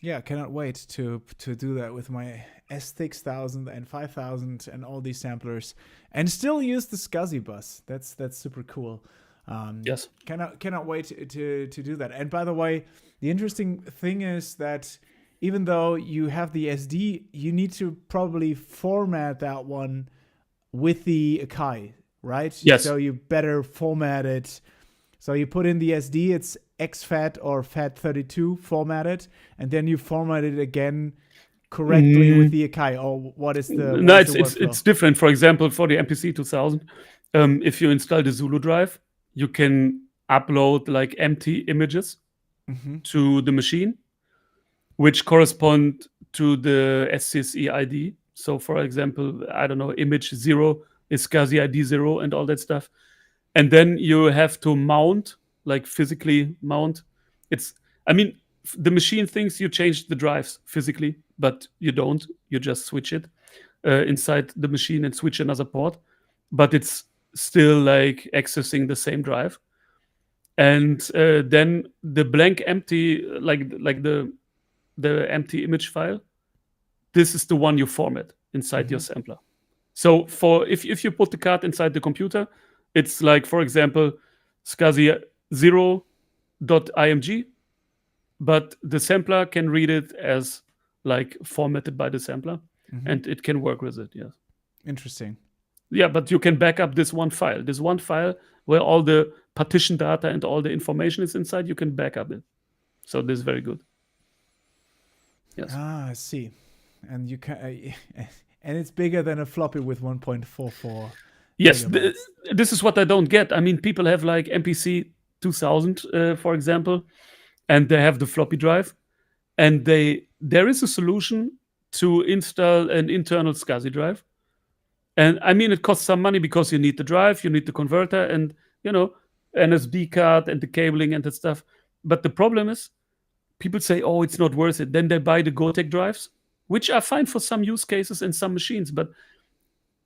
Yeah, cannot wait to do that with my S6000 and 5000 and all these samplers, and still use the Scazzy Bus. That's super cool.
Yes.
Cannot wait to do that. And by the way, the interesting thing is that even though you have the SD, you need to probably format that one with the Akai, right?
Yes.
So you better format it. So you put in the SD, it's exFAT or FAT32 formatted, and then you format it again correctly with the Akai. Or what is the
no?
What is
It's
the workflow?
it's different. For example, for the MPC 2000, if you install the Zulu drive, you can upload like empty images to the machine, which correspond to the SCSE ID. So, for example, I don't know, image 0 is Scazzy ID 0 and all that stuff. And then you have to mount, like physically mount. I mean, the machine thinks you change the drives physically, but you don't. You just switch it inside the machine and switch another port. But it's still like accessing the same drive. And then the blank empty, like the empty image file, this is the one you format inside your sampler. So if you put the card inside the computer, it's like, for example, Scazzy 0.img, but the sampler can read it as like formatted by the sampler, and it can work with it. Yes.
Interesting.
Yeah, but you can back up this one file where all the partition data and all the information is inside. You can back up it. So this is very good. Yes.
I see. And you can, and it's bigger than a floppy with 1.44.
Yes, this is what I don't get. I mean, people have like MPC 2000, for example, and they have the floppy drive, and there is a solution to install an internal Scazzy drive. And I mean, it costs some money because you need the drive, you need the converter, and NSD card and the cabling and that stuff. But the problem is, people say, "Oh, it's not worth it." Then they buy the Gotek drives, which are fine for some use cases and some machines, but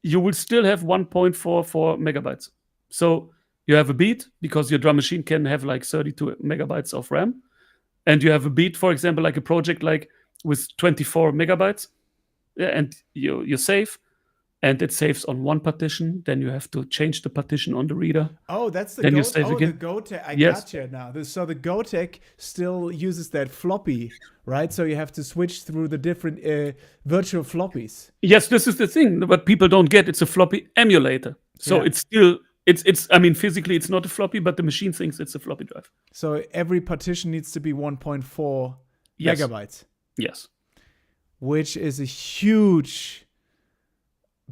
you will still have 1.44 megabytes. So you have a beat because your drum machine can have like 32 megabytes of RAM. And you have a beat, for example, like a project like with 24 megabytes. Yeah, and you save, and it saves on one partition. Then you have to change the partition on the reader.
Oh, that's the
then you save again.
The Gotek. I
Yes.
gotcha now. So the Gotek still uses that floppy, right? So you have to switch through the different virtual floppies.
Yes, this is the thing. What people don't get, it's a floppy emulator. So it's still it's. I mean, physically it's not a floppy, but the machine thinks it's a floppy drive.
So every partition needs to be 1.4
Yes.
megabytes.
Yes.
Which is a huge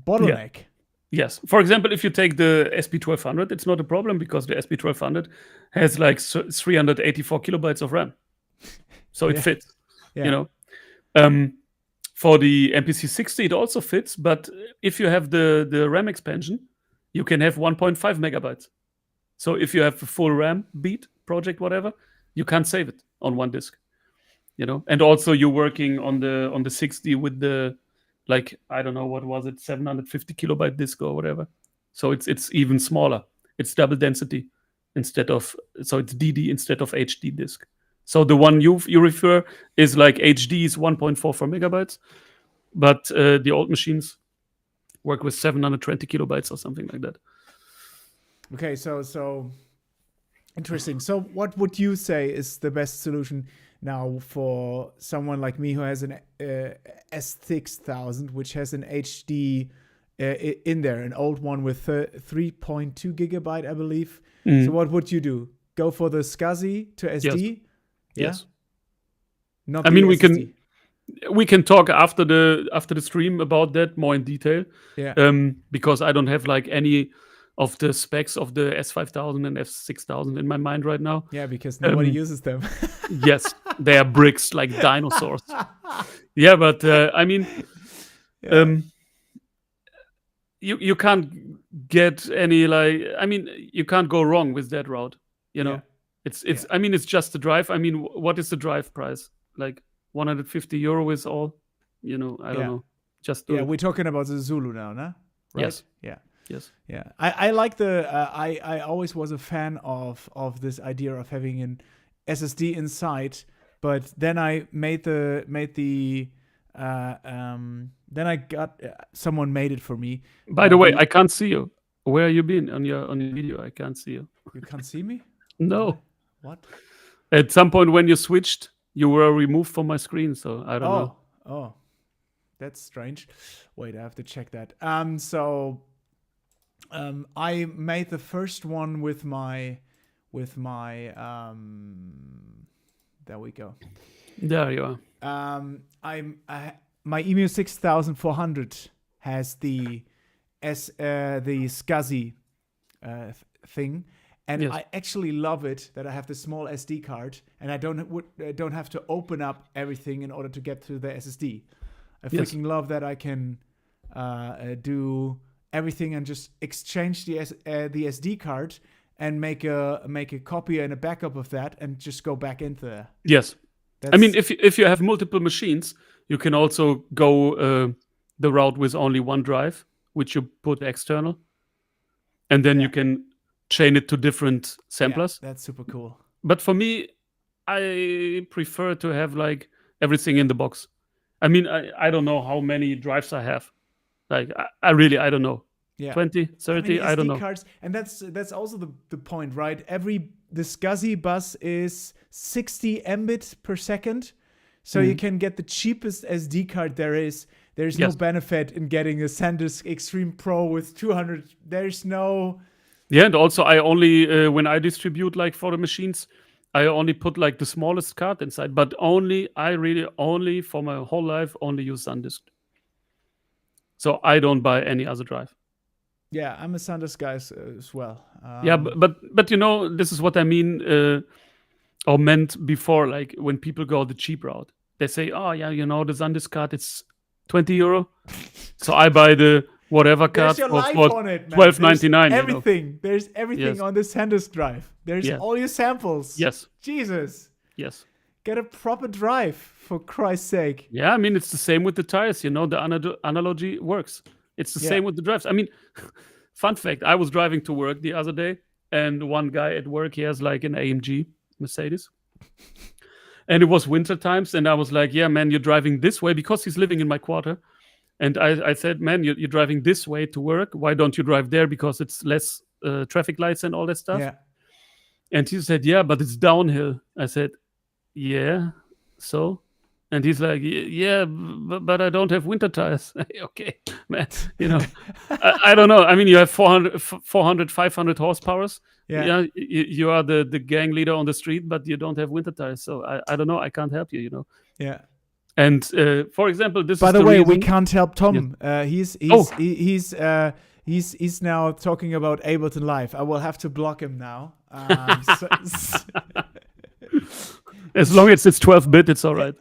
bottleneck.
Yes. For example, if you take the SP1200, it's not a problem because the SP1200 has like 384 kilobytes of RAM. So it fits, For the MPC 60, it also fits, but if you have the RAM expansion, you can have 1.5 megabytes. So if you have a full RAM beat project, whatever, you can't save it on one disk. you know. And also you're working on the 60 with the, like, I don't know, what was it, 750 kilobyte disk or whatever. So it's even smaller. It's double density so it's DD instead of HD disk. So the one you refer is like HD is 1.44 megabytes, but the old machines work with 720 kilobytes or something like that.
Okay, so interesting. So what would you say is the best solution now for someone like me who has an S6000, which has an HD in there, an old one with 3.2 gigabyte, I believe. So what would you do? Go for the SCSI to SD?
Yes.
Not
I mean,
SSD.
we can talk after the stream about that more in detail.
Yeah.
Because I don't have like any of the specs of the S5000 and S6000 in my mind right now.
Yeah, because nobody uses them.
Yes, they are bricks like dinosaurs. Yeah, but I mean, you can't get any, like, I mean, you can't go wrong with that route. You know, it's I mean, it's just the drive. I mean, what is the drive price? Like 150 euro is all. You know, I don't know. Just
we're talking about the Zulu now, no? Right?
Yes.
Yeah.
Yes.
Yeah. I like the I always was a fan of this idea of having an SSD inside, but then I made the then I got someone made it for me.
By the way, I can't see you. Where have you been on your video? I can't see you.
You can't see me?
No.
What?
At some point when you switched, you were removed from my screen, so I don't know.
Oh. That's strange. Wait, I have to check that. So I made the first one with my there we go.
There you are.
My EMU 6400 has the SCSI thing, and I actually love it that I have the small SD card and I don't have to open up everything in order to get to the SSD. I freaking love that I can do everything and just exchange the SD card and make a copy and a backup of that and just go back into there.
Yes. I mean, if you have multiple machines, you can also go the route with only one drive, which you put external, and then you can chain it to different samplers.
Yeah, that's super cool.
But for me, I prefer to have like everything in the box. I mean, I don't know how many drives I have. Like, I really, I don't know.
Yeah.
20, 30, I don't know.
Cards, and that's also the point, right? The Scazzy Bus is 60 Mbit per second. So you can get the cheapest SD card there is. There's no benefit in getting a SanDisk Extreme Pro with 200. There's no...
Yeah, and also I only, when I distribute like for the machines, I only put like the smallest card inside, but I really only for my whole life only use SanDisk. So I don't buy any other drive.
Yeah, I'm a SanDisk guy as well.
Yeah, but you know, this is what I mean, or meant before, like when people go the cheap route. They say, oh yeah, you know, the SanDisk card, it's 20 euro. So I buy the whatever card
for
$12.99.
Everything.
You know?
There's everything on the SanDisk drive. There's all your samples.
Yes.
Jesus.
Yes.
Get a proper drive, for Christ's sake.
Yeah, I mean, it's the same with the tires. You know, the analogy works. It's the same with the drives. I mean, fun fact, I was driving to work the other day, and one guy at work, he has like an AMG Mercedes. And it was winter times, and I was like, yeah, man, you're driving this way, because he's living in my quarter. And I said, man, you're driving this way to work. Why don't you drive there? Because it's less traffic lights and all that stuff.
Yeah.
And he said, yeah, but it's downhill. I said, yeah, so? And he's like, yeah, but I don't have winter tires. Okay, man, you know, I don't know. I mean, you have 400, 500 horsepowers. Yeah, you are the gang leader on the street, but you don't have winter tires. So I don't know. I can't help you, you know.
Yeah.
And for example, this.
By
is
the way,
reason...
we can't help Tom. Yes. He's now talking about Ableton Live. I will have to block him now.
As long as it's 12-bit, it's all right.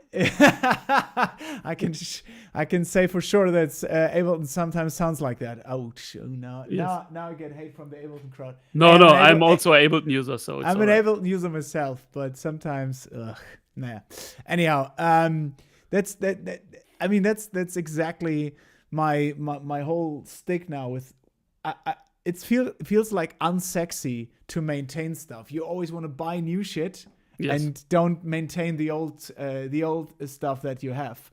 I can say for sure that Ableton sometimes sounds like that. Ouch! Now I get hate from the Ableton crowd.
No, I'm also an Ableton user, so it's
I'm an Ableton user myself, but sometimes, Nah. Anyhow, that's I mean, that's exactly my whole stick now. With it feels like unsexy to maintain stuff. You always want to buy new shit and don't maintain the old stuff that you have.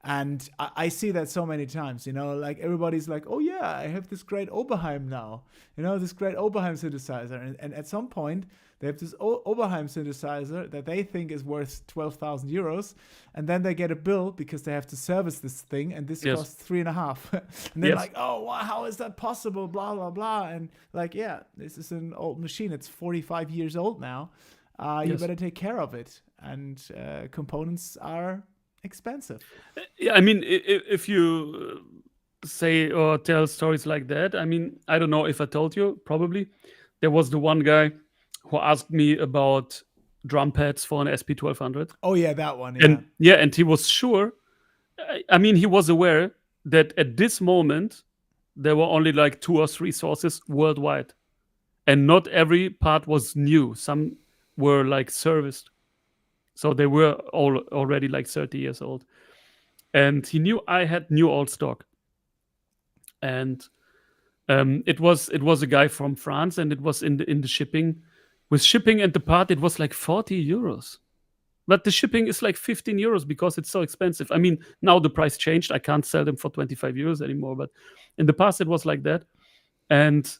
And I see that so many times, like everybody's like, oh yeah, I have this great Oberheim now, this great Oberheim synthesizer. And at some point, they have this Oberheim synthesizer that they think is worth 12,000 euros. And then they get a bill because they have to service this thing. And this costs 3.5. And they're like, oh, wow, how is that possible? Blah, blah, blah. And like, yeah, this is an old machine. It's 45 years old now. You better take care of it. And components are expensive.
Yeah, I mean, if you say or tell stories like that, I mean, I don't know if I told you, probably. There was the one guy who asked me about drum pads for an SP1200.
Oh, yeah, that one. Yeah.
And he was sure. I mean, he was aware that at this moment, there were only like 2 or 3 sources worldwide. And not every part was new. Some were like serviced. So they were all already like 30 years old. And he knew I had new old stock. And it was a guy from France, and it was in the shipping. With shipping and the part, it was like 40 euros. But the shipping is like 15 euros because it's so expensive. I mean, now the price changed. I can't sell them for 25 euros anymore. But in the past, it was like that. And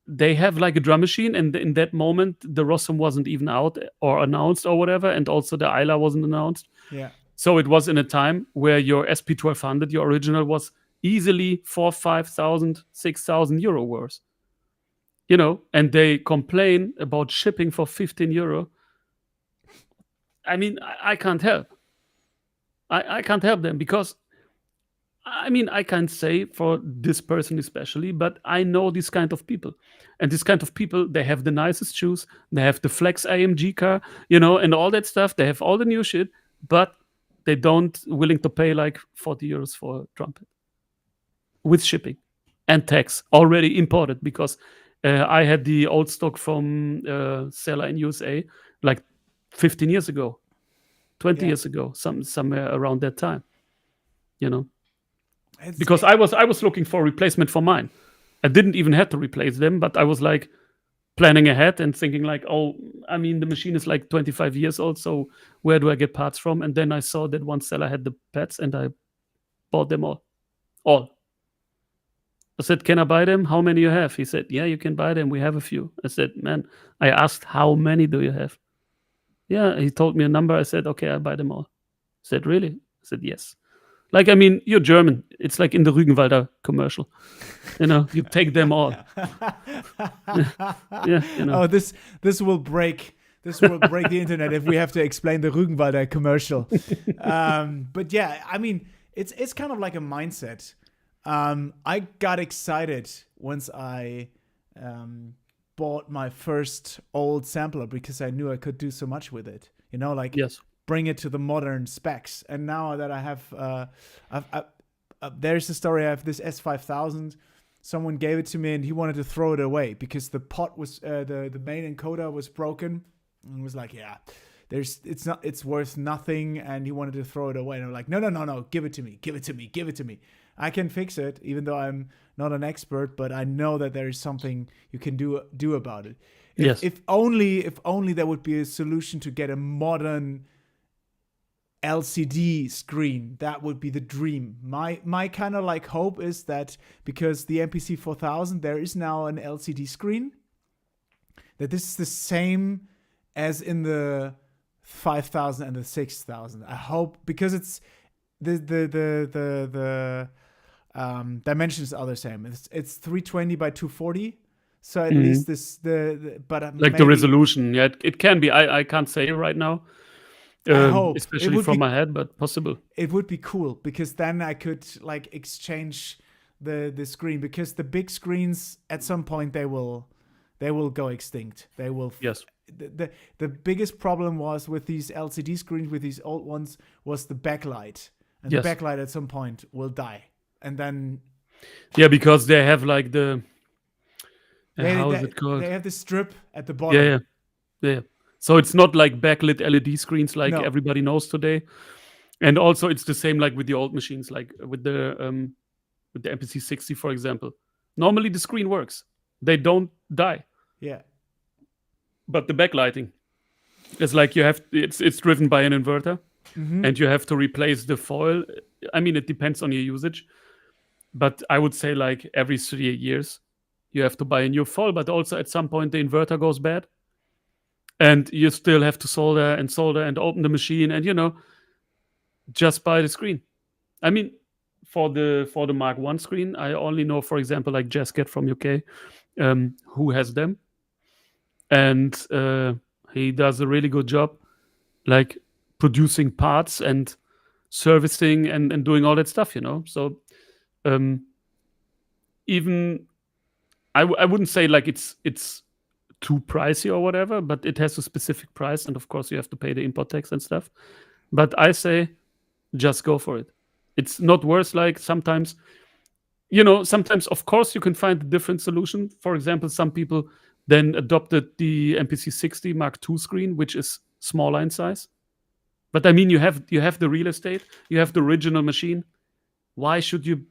they have like a drum machine. And in that moment, the Rossum wasn't even out or announced or whatever. And also the Isla wasn't announced.
Yeah.
So it was in a time where your SP1200, your original, was easily 4,000, 5,000, 6,000 euro worth. And they complain about shipping for 15 euro. I mean, I can't help. I can't help them because, I mean, I can't say for this person especially, but I know this kind of people. And this kind of people, they have the nicest shoes. They have the Flex AMG car, and all that stuff. They have all the new shit, but they don't willing to pay like 40 euros for a trumpet with shipping and tax already imported because I had the old stock from seller in USA like 15 years ago, 20 years ago, somewhere around that time, because I was looking for a replacement for mine. I didn't even have to replace them, but I was like planning ahead and thinking like, oh, I mean, the machine is like 25 years old, so where do I get parts from? And then I saw that one seller had the pads, and I bought them all. I said, can I buy them? How many you have? He said, yeah, you can buy them. We have a few. I said, man, I asked, how many do you have? Yeah, he told me a number. I said, okay, I buy them all. I said, really? I said, yes. Like, I mean, you're German. It's like in the Rügenwalder commercial. You take them all. Yeah.
Oh, this will break the internet if we have to explain the Rügenwalder commercial. But yeah, I mean, it's kind of like a mindset. I got excited once I bought my first old sampler because I knew I could do so much with it. Bring it to the modern specs. And now that I have, there's a story. I have this S5000. Someone gave it to me, and he wanted to throw it away because the pot was the main encoder was broken, and was like, yeah, it's worth nothing, and he wanted to throw it away. And I'm like, no, give it to me. I can fix it, even though I'm not an expert, but I know that there is something you can do about it. If only there would be a solution to get a modern LCD screen, that would be the dream. My kind of like hope is that because the MPC 4000, there is now an LCD screen, that this is the same as in the 5000 and the 6000. I hope, because it's the dimensions are the same. It's 320 by 240. So at least this but
like the resolution, yeah, it can be. I can't say right now.
I hope.
Especially from my head, but possible.
It would be cool because then I could like exchange the screen, because the big screens at some point they will go extinct. They will.
Yes.
The biggest problem was with these LCD screens, with these old ones, was the backlight, and the backlight at some point will die, and then.
Yeah, because they have like the. How is it called?
They have the strip at the bottom.
Yeah. So it's not like backlit LED screens like
No.
everybody knows today. And also it's the same like with the old machines, like with the MPC 60, for example. Normally the screen works. They don't die.
Yeah.
But the backlighting is like it's driven by an inverter, and you have to replace the foil. I mean, it depends on your usage, but I would say like every 3 years you have to buy a new foil. But also at some point the inverter goes bad, and you still have to solder and open the machine, and just buy the screen. I mean, for the Mark I screen, I only know, for example, like Jasket from UK, who has them, and he does a really good job, like producing parts and servicing and doing all that stuff. So even I wouldn't say like it's too pricey or whatever, but it has a specific price, and of course you have to pay the import tax and stuff. But I say just go for it. It's not worse. Like sometimes of course you can find a different solution. For example, some people then adopted the MPC 60 Mark II screen, which is smaller in size. But I mean, you have the real estate, you have the original machine. Why should you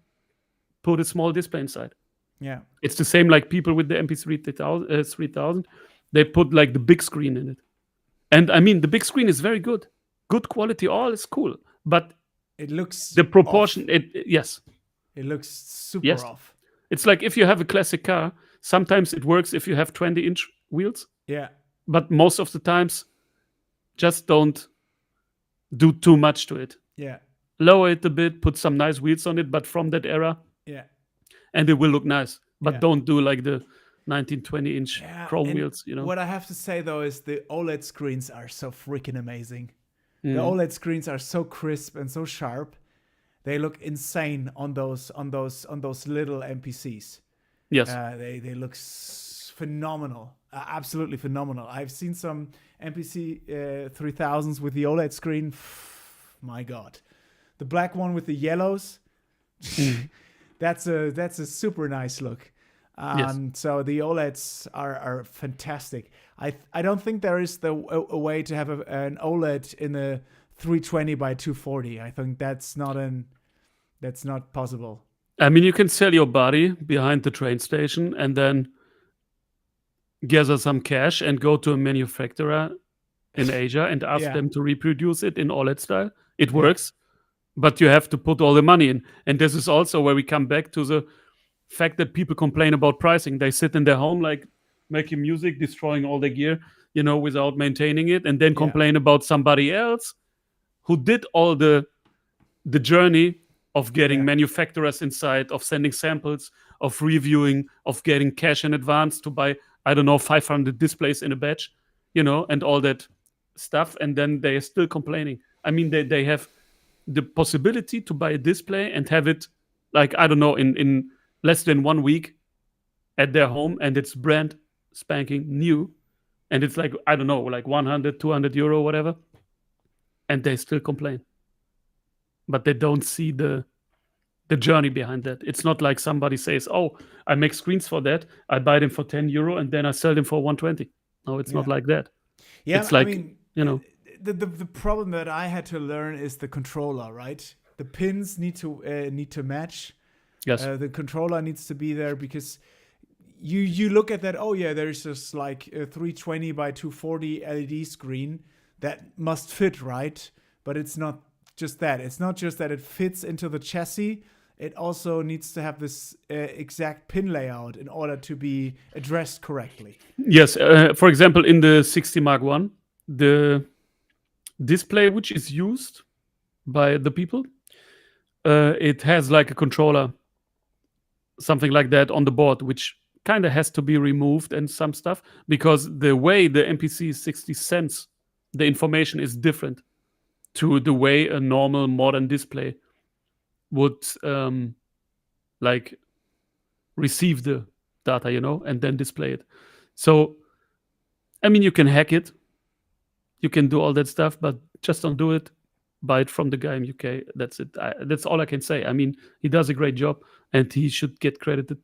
put a small display inside?
Yeah.
It's the same like people with the MP3 3000. They put like the big screen in it. And I mean, the big screen is very good. Good quality, all is cool. But
it looks
the proportion,
off.
Yes.
It looks super off.
It's like if you have a classic car, sometimes it works if you have 20-inch wheels.
Yeah.
But most of the times, just don't do too much to it.
Yeah.
Lower it a bit, put some nice wheels on it, but from that era.
Yeah.
And it will look nice. But don't do like the 19-20-inch chrome wheels.
What I have to say though is the OLED screens are so freaking amazing. The OLED screens are so crisp and so sharp. They look insane on those little MPCs.
Yes.
They look phenomenal. Absolutely phenomenal. I've seen some MPC 3000s with the OLED screen. My God. The black one with the yellows. That's a super nice look.
Yes.
So the OLEDs are fantastic. I don't think there is a way to have an OLED in a 320 by 240. I think that's not possible.
I mean, you can sell your body behind the train station and then gather some cash and go to a manufacturer in Asia and ask them to reproduce it in OLED style. It works, but you have to put all the money in. And this is also where we come back to the fact that people complain about pricing. They sit in their home, like making music, destroying all their gear, without maintaining it, and then complain about somebody else who did all the journey of getting manufacturers inside, of sending samples, of reviewing, of getting cash in advance to buy, 500 displays in a batch, and all that stuff. And then they are still complaining. I mean, they have the possibility to buy a display and have it, like, in less than 1 week at their home, and it's brand spanking new. And it's like, like 100, 200 euro, whatever. And they still complain. But they don't see the journey behind that. It's not like somebody says, oh, I make screens for that. I buy them for 10 euro and then I sell them for 120. No, it's not like that.
Yeah,
it's like,
The problem that I had to learn is the controller, right? The pins need to match.
Yes.
The controller needs to be there because you look at that, there's just like a 320 by 240 LED screen that must fit, right? But it's not just that. It's not just that it fits into the chassis. It also needs to have this exact pin layout in order to be addressed correctly.
Yes. For example, in the 60 Mark I, the display which is used by the people, it has like a controller, something like that on the board, which kind of has to be removed and some stuff, because the way the MPC 60 sends the information is different to the way a normal modern display would like receive the data, and then display it. So, I mean, you can hack it, you can do all that stuff, but just don't do it. Buy it from the guy in UK. That's it. That's all I can say. I mean, he does a great job, and he should get credited,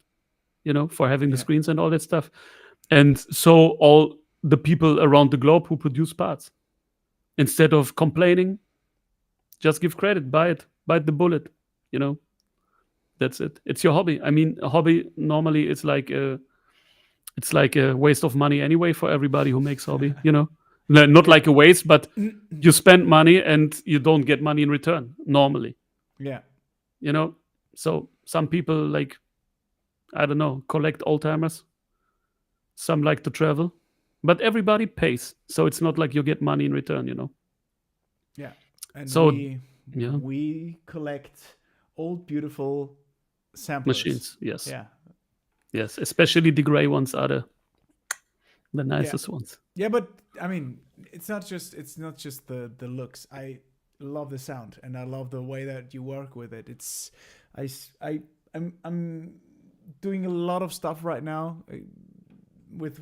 for having the screens and all that stuff. And so all the people around the globe who produce parts. Instead of complaining, just give credit, bite the bullet, you know. That's it. It's your hobby. I mean, a hobby normally is like it's like a waste of money anyway for everybody who makes hobby, you know. Not like a waste, but you spend money and you don't get money in return normally.
Yeah.
You know, so some people like, I don't know, collect old timers. Some like to travel, but everybody pays, so it's not like you get money in return, you know.
Yeah. And
So,
we
yeah.
we collect old beautiful samplers.
Machines, yes.
Yeah.
Yes, especially the gray ones are the nicest ones.
Yeah, but I mean, it's not just the looks. I love the sound and I love the way that you work with it. I'm doing a lot of stuff right now with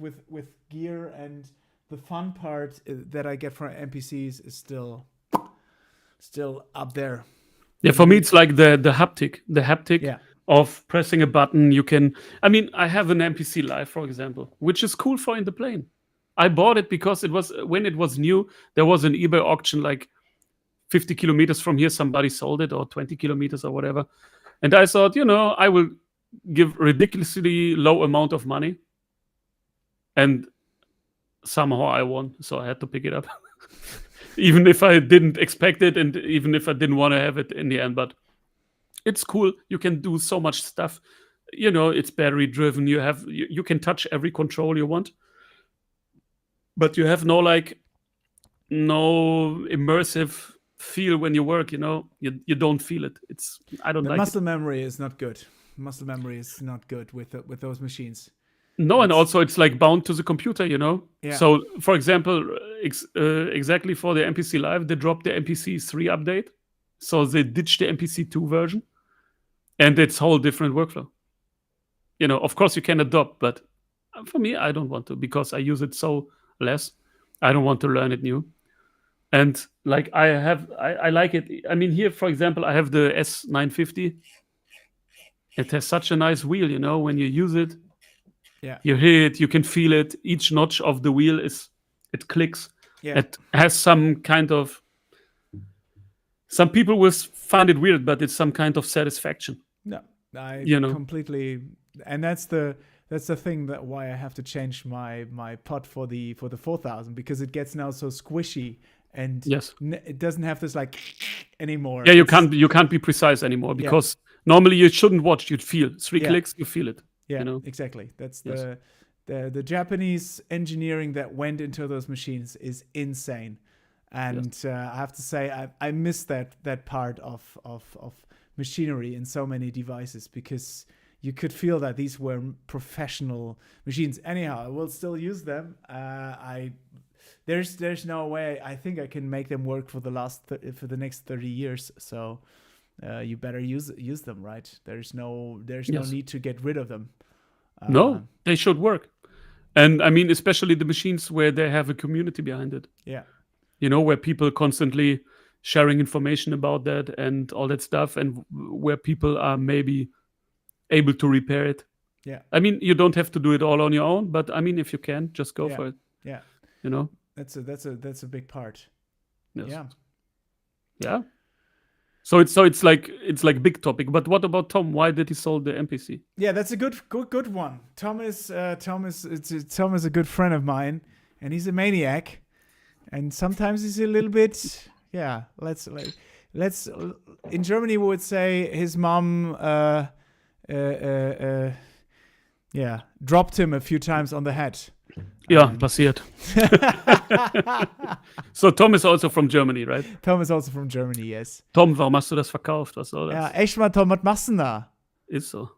gear, and the fun part that I get from MPCs is still up there.
Yeah, for me it's like the haptic
Yeah.
of pressing a button. You can, I mean, I have an MPC Live, for example, which is cool for in the plane. I bought it because it was, when it was new, there was an eBay auction like 50 kilometers from here, somebody sold it, or 20 kilometers or whatever. And I thought, you know, I will give ridiculously low amount of money. And somehow I won, so I had to pick it up. Even if I didn't expect it, and even if I didn't want to have it in the end. But it's cool. You can do so much stuff. You know, it's battery driven. You can touch every control you want. But you have no immersive feel when you work, you know. You don't feel it. I don't
The
like it.
muscle memory is not good. Muscle memory is not good with those machines.
No, and also it's like bound to the computer, you know.
Yeah.
So, for example, exactly for the MPC Live, they dropped the MPC 3 update. So they ditched the MPC 2 version, and it's whole different workflow. You know, of course you can adopt, but for me, I don't want to, because I use it so less. I don't want to learn it new. And like I like it. I mean, here, for example, I have the S950. It has such a nice wheel, you know, when you use it.
Yeah.
You hear it, you can feel it. Each notch of the wheel it clicks.
Yeah.
It has some kind of, some people will find it weird, but it's some kind of satisfaction.
No, I
You know.
completely, and that's the thing that why I have to change my pot for the 4000, because it gets now so squishy, and
Yes.
it doesn't have this like anymore.
Yeah, you can't be precise anymore, because normally you shouldn't watch, you'd feel 3 clicks, you feel it.
Yeah,
you know?
exactly. That's
Yes.
the Japanese engineering that went into those machines is insane, and I have to say I miss that part of machinery in so many devices, because you could feel that these were professional machines. Anyhow, I will still use them. There's no way I think I can make them work for the next 30 years. So you better use them, right? There's no need to get rid of them.
No, they should work. And I mean, especially the machines where they have a community behind it.
Yeah.
You know, where people constantly sharing information about that and all that stuff, and where people are maybe able to repair it.
Yeah.
I mean, you don't have to do it all on your own, but I mean, if you can, just go for it.
Yeah.
You know?
That's a big part.
Yes.
Yeah.
Yeah. So it's like big topic. But what about Tom? Why did he sold the MPC?
Yeah, that's a good one. Tom is a good friend of mine, and he's a maniac, and sometimes he's a little bit let's in Germany we would say his mom dropped him a few times on the head.
Ja, passiert. So Tom is also from Germany, right?
Tom is also from Germany, yes.
Tom, warum hast du das verkauft? Was soll das?
Ja, echt mal, Tom, was machst du denn da?
Ist so.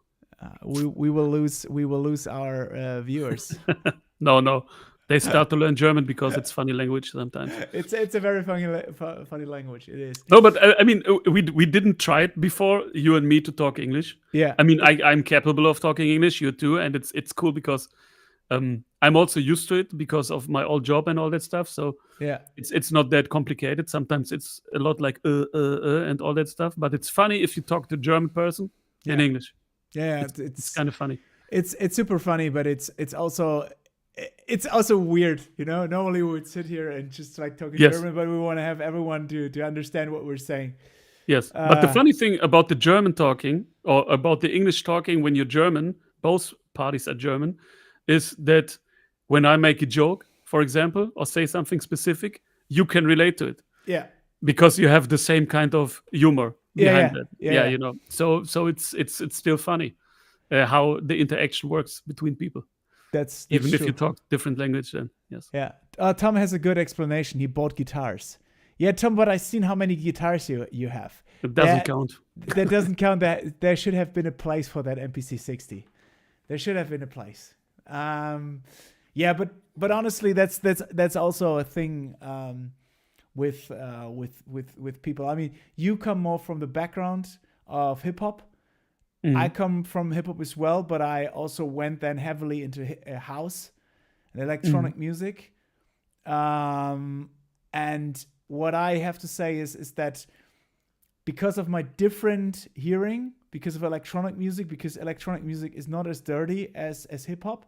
We will lose our viewers.
No. They start to learn German because it's funny language sometimes.
It's a very funny language. It is.
No, but I mean, we didn't try it before, you and me, to talk English.
Yeah.
I mean, I'm capable of talking English, you too, and it's cool because I'm also used to it because of my old job and all that stuff. So
yeah,
it's not that complicated. Sometimes it's a lot like and all that stuff. But it's funny if you talk to a German person in English.
Yeah,
it's kind of funny.
It's super funny, but it's also it's also weird, you know. Normally we would sit here and just like talk in
Yes.
German, but we want to have everyone to understand what we're saying.
Yes, but the funny thing about the German talking or about the English talking when you're German, both parties are German, is that when I make a joke, for example, or say something specific, you can relate to it
Yeah.
because you have the same kind of humor behind it.
Yeah.
You know. So it's still funny how the interaction works between people,
That's
even if
true.
you talk different language. Then yes.
Yeah. Tom has a good explanation. He bought guitars. Yeah, Tom, but I've seen how many guitars you have.
It doesn't count.
That doesn't count. That there should have been a place for that MPC 60. There should have been a place. Yeah, but honestly, that's also a thing with people. I mean, you come more from the background of hip hop. I come from hip hop as well, but I also went then heavily into house and electronic music. And what I have to say is that because of my different hearing, because of electronic music, because electronic music is not as dirty as hip hop,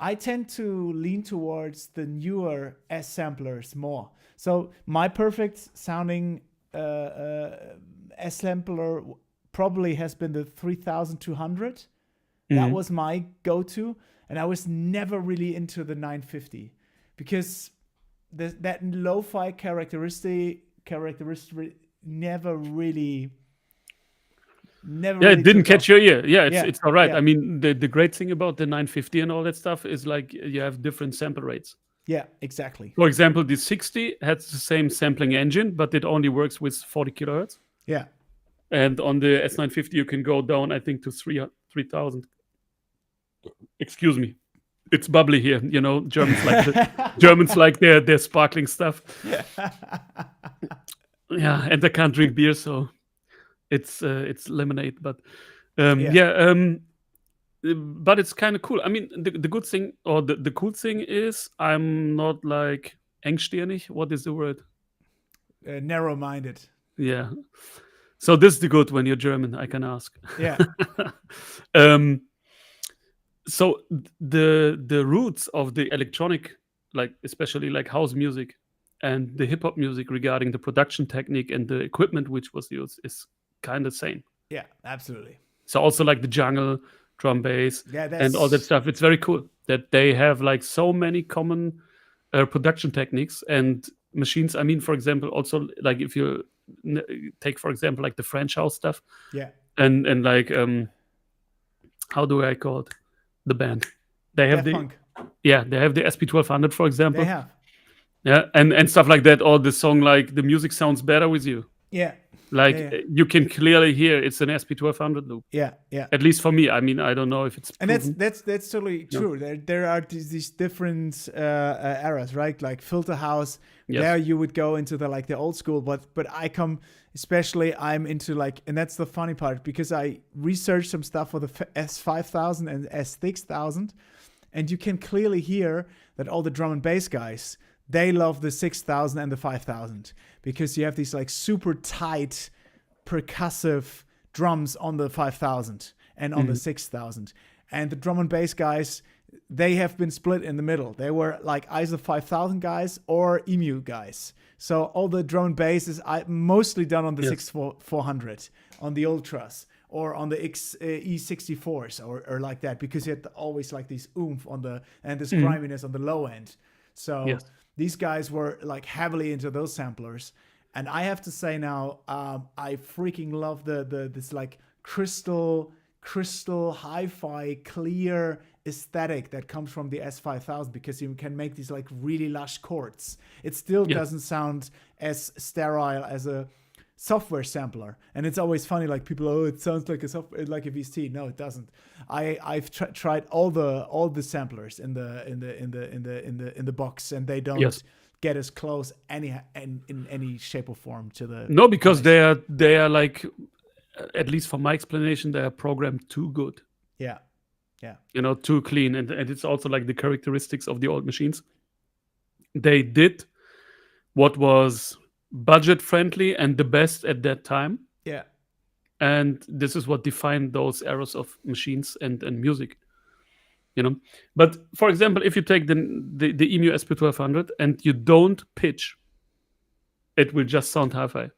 I tend to lean towards the newer S samplers more. So my perfect sounding S sampler probably has been the 3200. That was my go-to, and I was never really into the 950 because that lo-fi characteristic never really
it didn't catch your ear. It's all right.
Yeah.
I mean, the great thing about the 950 and all that stuff is like you have different sample rates.
Yeah, exactly.
For example, the 60 has the same sampling engine, but it only works with 40 kilohertz.
Yeah.
And on the S950, you can go down, I think, to 3000. Excuse me. It's bubbly here, you know. Germans like their sparkling stuff. Yeah, and I can't drink beer, so it's lemonade. But but it's kind of cool. I mean, the good thing or the cool thing is I'm not like engstirnig. What is the word?
Narrow-minded.
Yeah. So this is the good when you're German, I can ask.
Yeah.
So the roots of the electronic, like especially like house music and the hip hop music regarding the production technique and the equipment which was used is kind of same.
Yeah, absolutely.
So also like the jungle, drum bass, and all that stuff. It's very cool that they have like so many common production techniques and machines. I mean, for example, also like if you take, for example, like the French house stuff.
Yeah.
And like how do I call it? The band. They have
Funk.
they have the SP1200, for example.
They have.
Yeah, and stuff like that. Or the song, like the music sounds better with you.
Yeah.
Like you can clearly hear it's an SP1200 loop.
Yeah.
At least for me. I mean, I don't know if it's
and
proven.
that's totally true. There are these different eras, right? Like filter house.
Yes.
There you would go into the old school, but I come especially I'm into like, and that's the funny part because I researched some stuff for the S5000 and S6000, and you can clearly hear that all the drum and bass guys, they love the 6000 and the 5000 because you have these like super tight percussive drums on the 5000 and on the 6000. And the drum and bass guys, they have been split in the middle. They were like either 5000 guys or EMU guys. So all the drum and bass is mostly done on the 6400, on the Ultras, or on the E64s or like that, because you had always like this oomph on the, and this griminess on the low end. So these guys were like heavily into those samplers. And I have to say now, I freaking love this like crystal hi-fi clear aesthetic that comes from the S5000 because you can make these like really lush chords. It still doesn't sound as sterile as a software sampler, and it's always funny, like people, it sounds like a software, like a VST. No, it doesn't. I've tried all the samplers in the box, and they don't get as close in any shape or form to the
because they are like, at least for my explanation, they are programmed too good.
Yeah.
You know, too clean, and it's also like the characteristics of the old machines. They did what was budget friendly and the best at that time.
Yeah. And
this is what defined those eras of machines and music. you know. But for example, if you take the EMU SP1200 and you don't pitch, it will just sound hi-fi.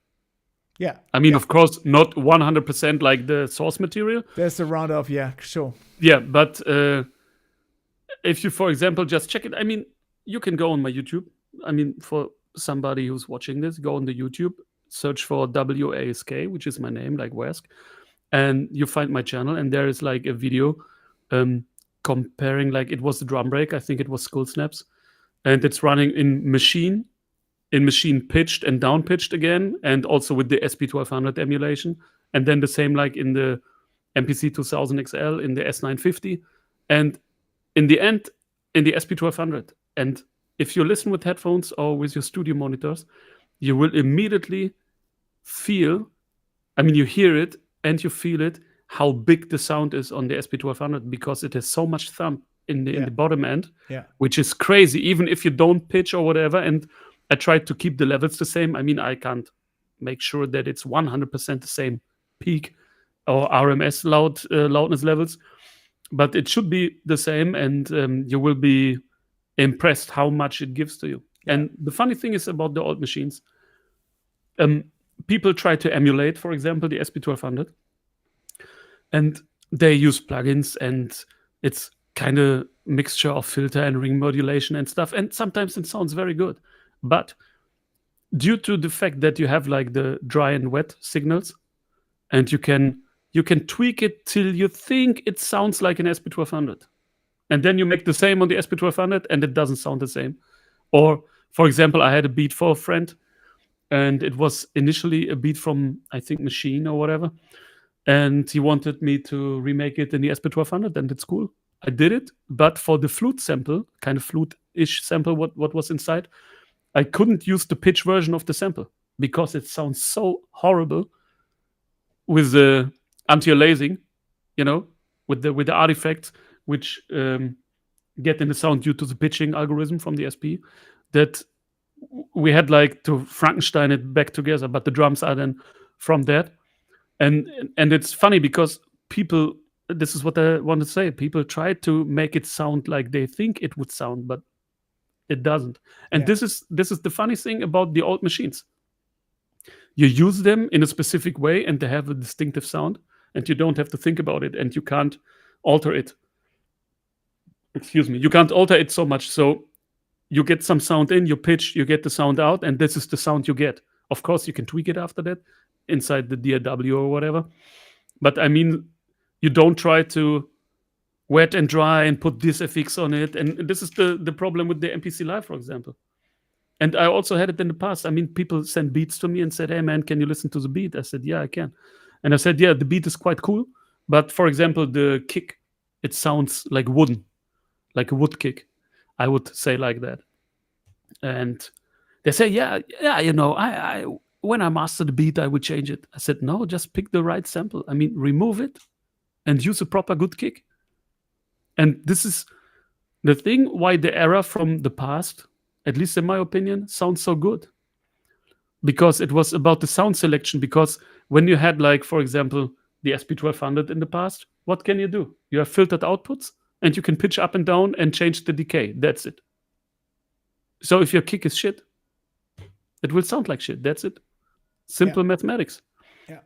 Yeah.
I mean, of course, not 100% like the source material.
There's a round off, yeah, sure.
Yeah, but if you, for example, just check it, I mean, you can go on my YouTube. I mean, for somebody who's watching this, go on the YouTube, search for WASK, which is my name, like Wask, and you find my channel, and there is like a video comparing, like, it was the drum break, I think it was Skull Snaps, and it's running in machine pitched and down pitched again, and also with the SP1200 emulation, and then the same like in the MPC 2000 XL, in the S950, and in the end in the SP1200. And if you listen with headphones or with your studio monitors, you will immediately feel, I mean, you hear it and you feel it, how big the sound is on the SP1200, because it has so much thumb in the bottom end, which is crazy, even if you don't pitch or whatever. And I tried to keep the levels the same. I mean, I can't make sure that it's 100% the same peak or RMS loudness levels, but it should be the same, and you will be impressed how much it gives to you. And the funny thing is about the old machines, people try to emulate, for example, the SP1200, and they use plugins, and it's kind of mixture of filter and ring modulation and stuff, and sometimes it sounds very good. But due to the fact that you have like the dry and wet signals, and you can tweak it till you think it sounds like an SP1200, and then you make the same on the SP1200 and it doesn't sound the same. Or, for example, I had a beat for a friend, and it was initially a beat from, I think, Machine or whatever, and he wanted me to remake it in the SP1200, and it's cool. I did it, but for the flute sample, kind of flute-ish sample, what was inside, I couldn't use the pitch version of the sample because it sounds so horrible with the anti-aliasing, you know, with the artifacts which get in the sound due to the pitching algorithm from the SP, that we had like to Frankenstein it back together. But the drums are then from that, and it's funny because people, this is what I want to say, people try to make it sound like they think it would sound, but it doesn't. And this is the funny thing about the old machines. You use them in a specific way and they have a distinctive sound, and you don't have to think about it, and you can't alter it. Excuse me. You can't alter it so much. So you get some sound in, you pitch, you get the sound out, and this is the sound you get. Of course, you can tweak it after that inside the DAW or whatever. But I mean, you don't try to wet and dry and put this FX on it. And this is the problem with the MPC Live, for example. And I also had it in the past. I mean, people sent beats to me and said, hey, man, can you listen to the beat? I said, yeah, I can. And I said, yeah, the beat is quite cool. But for example, the kick, it sounds like wooden, like a wood kick. I would say like that. And they say, yeah, you know, I when I master the beat, I would change it. I said, no, just pick the right sample. I mean, remove it and use a proper good kick. And this is the thing why the era from the past, at least in my opinion, sounds so good. Because it was about the sound selection. Because when you had, like, for example, the SP1200 in the past, what can you do? You have filtered outputs, and you can pitch up and down and change the decay. That's it. So if your kick is shit, it will sound like shit. That's it. Simple mathematics.
Yeah.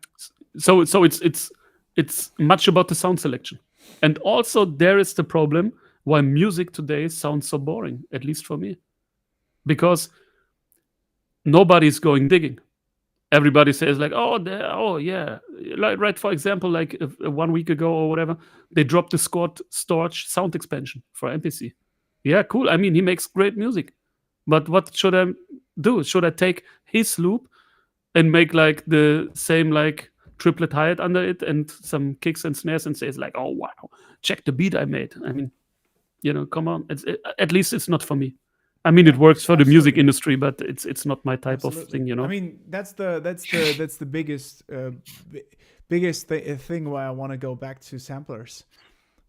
So it's much about the sound selection. And also there is the problem why music today sounds so boring, at least for me. Because nobody's going digging. Everybody says like, oh yeah. Like, right, for example, like 1 week ago or whatever, they dropped the Storch sound expansion for MPC. Yeah, cool. I mean, he makes great music. But what should I do? Should I take his loop and make like the same like triplet hi-hat under it and some kicks and snares and say it's like, oh wow, check the beat I made? I mean, you know, come on. At least it's not for me. I mean, it works for the music industry, but it's not my type of thing, you know.
I mean, that's the biggest thing why I want to go back to samplers,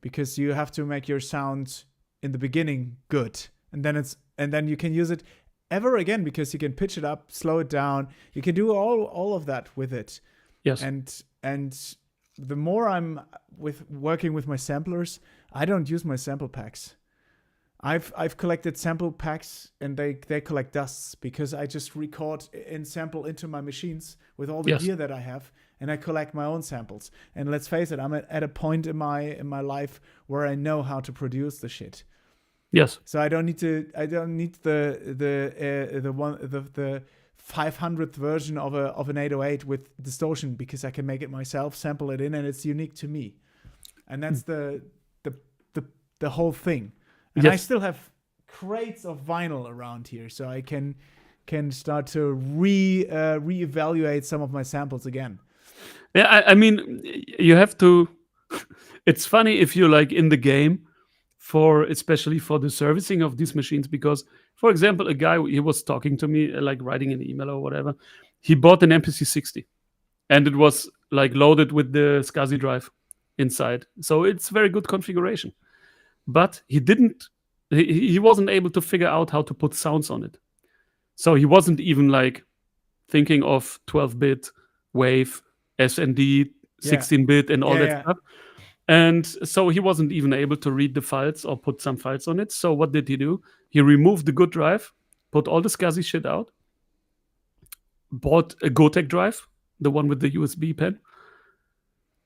because you have to make your sound in the beginning good, and then you can use it ever again, because you can pitch it up, slow it down. You can do all of that with it.
Yes.
And the more I'm working with my samplers, I don't use my sample packs. I've collected sample packs and they collect dusts because I just record and sample into my machines with all the gear that I have, and I collect my own samples. And let's face it, I'm at a point in my life where I know how to produce the shit.
Yes.
So I don't need the 500th version of an 808 with distortion, because I can make it myself, sample it in, and it's unique to me. And that's the whole thing. And I still have crates of vinyl around here, so I can start to reevaluate some of my samples again.
Yeah, I mean, you have to. It's funny if you're like in the game, especially for the servicing of these machines, because, for example, a guy, he was talking to me, like writing an email or whatever. He bought an MPC 60, and it was like loaded with the Scazzy drive inside, so it's very good configuration. But he wasn't able to figure out how to put sounds on it. So he wasn't even like thinking of 12-bit, wave, SND, 16-bit, and all that stuff. And so he wasn't even able to read the files or put some files on it. So what did he do? He removed the good drive, put all the Scazzy shit out, bought a Gotek drive, the one with the USB pen,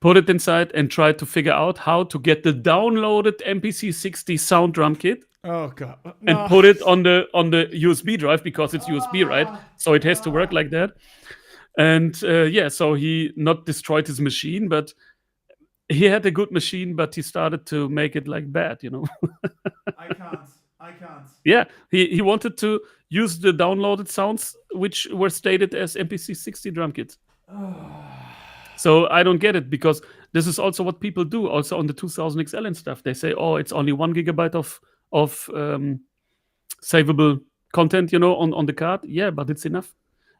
put it inside, and tried to figure out how to get the downloaded MPC 60 sound drum kit.
Oh god! No.
And put it on the USB drive, because it's USB, right? So it has to work like that. And so he not destroyed his machine, but he had a good machine, but he started to make it like bad,
I can't.
Yeah, he wanted to use the downloaded sounds, which were stated as MPC 60 drum kits. So I don't get it, because this is also what people do, also on the 2000 XL and stuff. They say, oh, it's only 1 gigabyte of savable content, on the card. Yeah, but it's enough.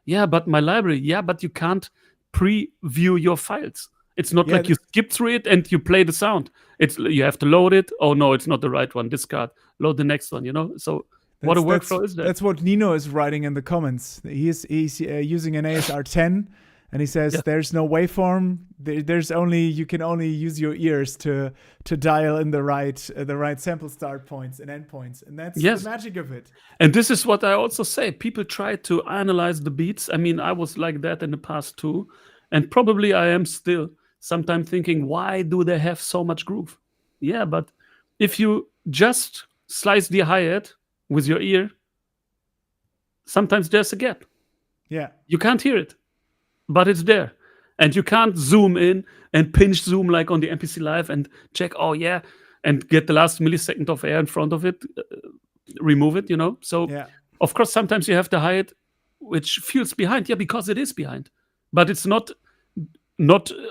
Yeah, but my library. Yeah, but you can't preview your files. It's not like you skip through it and you play the sound. You have to load it. Oh no, it's not the right one. Discard. Load the next one. So what a workflow is that?
That's what Nino is writing in the comments. He's using an ASR 10. And he says there's no waveform. You can only use your ears to dial in the right sample start points and end points, and that's the magic of it.
And this is what I also say. People try to analyze the beats. I mean, I was like that in the past too, and probably I am still. Sometimes thinking, why do they have so much groove? Yeah, but if you just slice the hi-hat with your ear, sometimes there's a gap.
Yeah,
you can't hear it. But it's there, and you can't zoom in and pinch zoom like on the MPC Live and check, and get the last millisecond of air in front of it, remove it, So, of course, sometimes you have the hi-hat, which feels behind, because it is behind. But it's not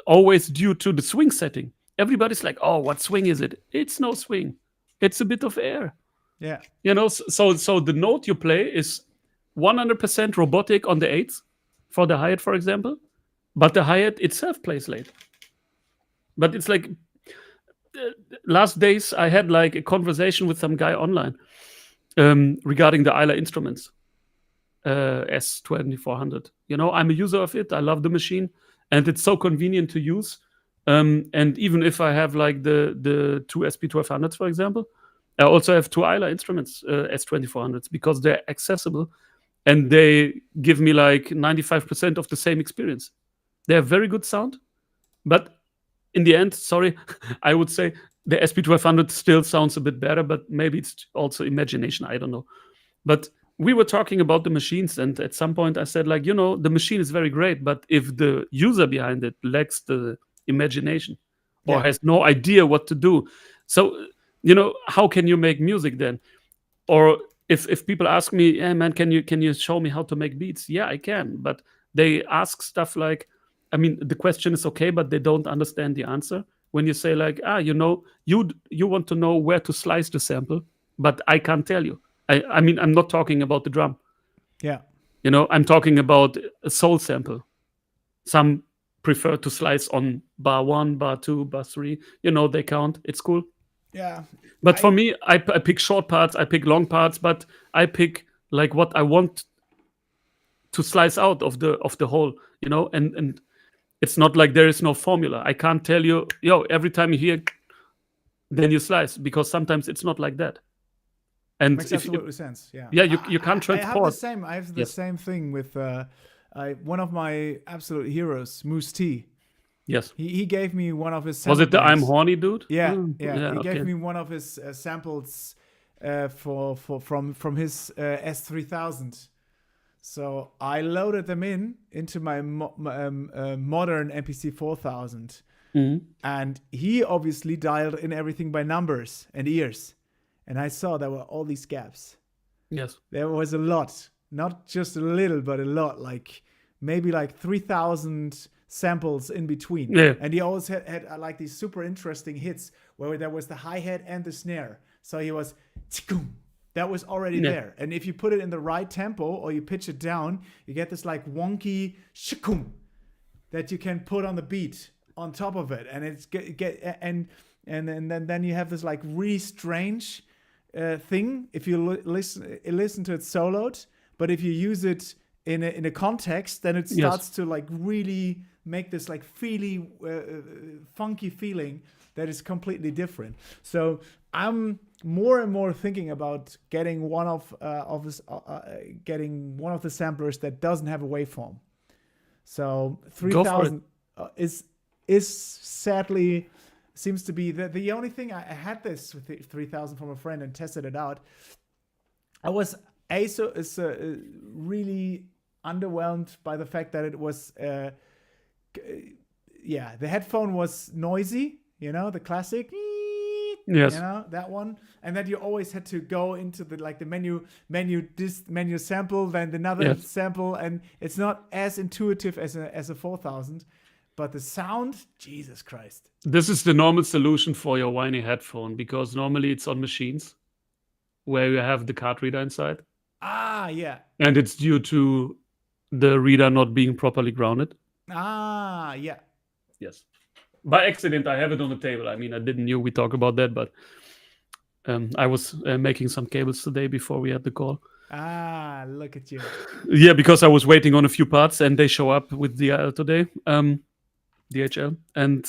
always due to the swing setting. Everybody's like, oh, what swing is it? It's no swing. It's a bit of air.
Yeah.
So the note you play is 100% robotic on the 8th. For the hi-hat, for example, but the hi-hat itself plays late. But it's like last days I had like a conversation with some guy online regarding the Eiler instruments, S2400. I'm a user of it. I love the machine, and it's so convenient to use. And even if I have like the two SP1200s, for example, I also have two Eiler instruments, S2400s, because they're accessible. And they give me like 95% of the same experience. They have very good sound. But in the end, I would say the SP1200 still sounds a bit better, but maybe it's also imagination. I don't know. But we were talking about the machines, and at some point I said, like, the machine is very great, but if the user behind it lacks the imagination or has no idea what to do, so, how can you make music then? Or if people ask me, yeah, man, can you show me how to make beats? Yeah, I can. But they ask stuff like, I mean, the question is okay, but they don't understand the answer. When you say like, you want to know where to slice the sample, but I can't tell you. I mean, I'm not talking about the drum.
Yeah.
I'm talking about a soul sample. Some prefer to slice on bar 1, bar 2, bar 3. They count. It's cool.
Yeah.
But for me, I pick short parts, I pick long parts, but I pick like what I want to slice out of the whole, and it's not like there is no formula. I can't tell you, yo, every time you hear, then you slice, because sometimes it's not like that. And
Makes absolutely sense. Yeah.
Yeah, you can't transport.
I have the same thing with one of my absolute heroes, Moose T.
Yes.
He gave me one of his
Was it the
banks.
I'm horny dude?
Yeah,
yeah.
He gave me one of his samples from his S3000. So I loaded them into my modern MPC 4000. And he obviously dialed in everything by numbers and ears. And I saw there were all these gaps.
Yes.
There was a lot. Not just a little, but a lot. Like maybe like 3,000 samples in between.
Yeah.
And he always had like these super interesting hits where there was the hi-hat and the snare. So he was tsk-kum. That was already there. And if you put it in the right tempo or you pitch it down, you get this like wonky shikum that you can put on the beat on top of it. And it's then you have this like really strange thing if you listen to it soloed. But if you use it in a context, then it starts to like really make this like funky feeling that is completely different. So I'm more and more thinking about getting one of the samplers that doesn't have a waveform. So 3000 is sadly seems to be the only thing. I had this with 3000 from a friend and tested it out. I was really underwhelmed by the fact that it was the headphone was noisy, the classic,
yes,
that one, and that you always had to go into the menu sample, then another sample, and it's not as intuitive as a 4000. But the sound, Jesus Christ.
This is the normal solution for your whiny headphone, because normally it's on machines where you have the card reader inside.
Ah, yeah.
And it's due to the reader not being properly grounded.
Ah, yeah.
Yes. By accident, I have it on the table. I mean, I didn't know we talk about that, but I was making some cables today before we had the call.
Ah, look at you.
Yeah, because I was waiting on a few parts and they show up with DHL today. DHL. And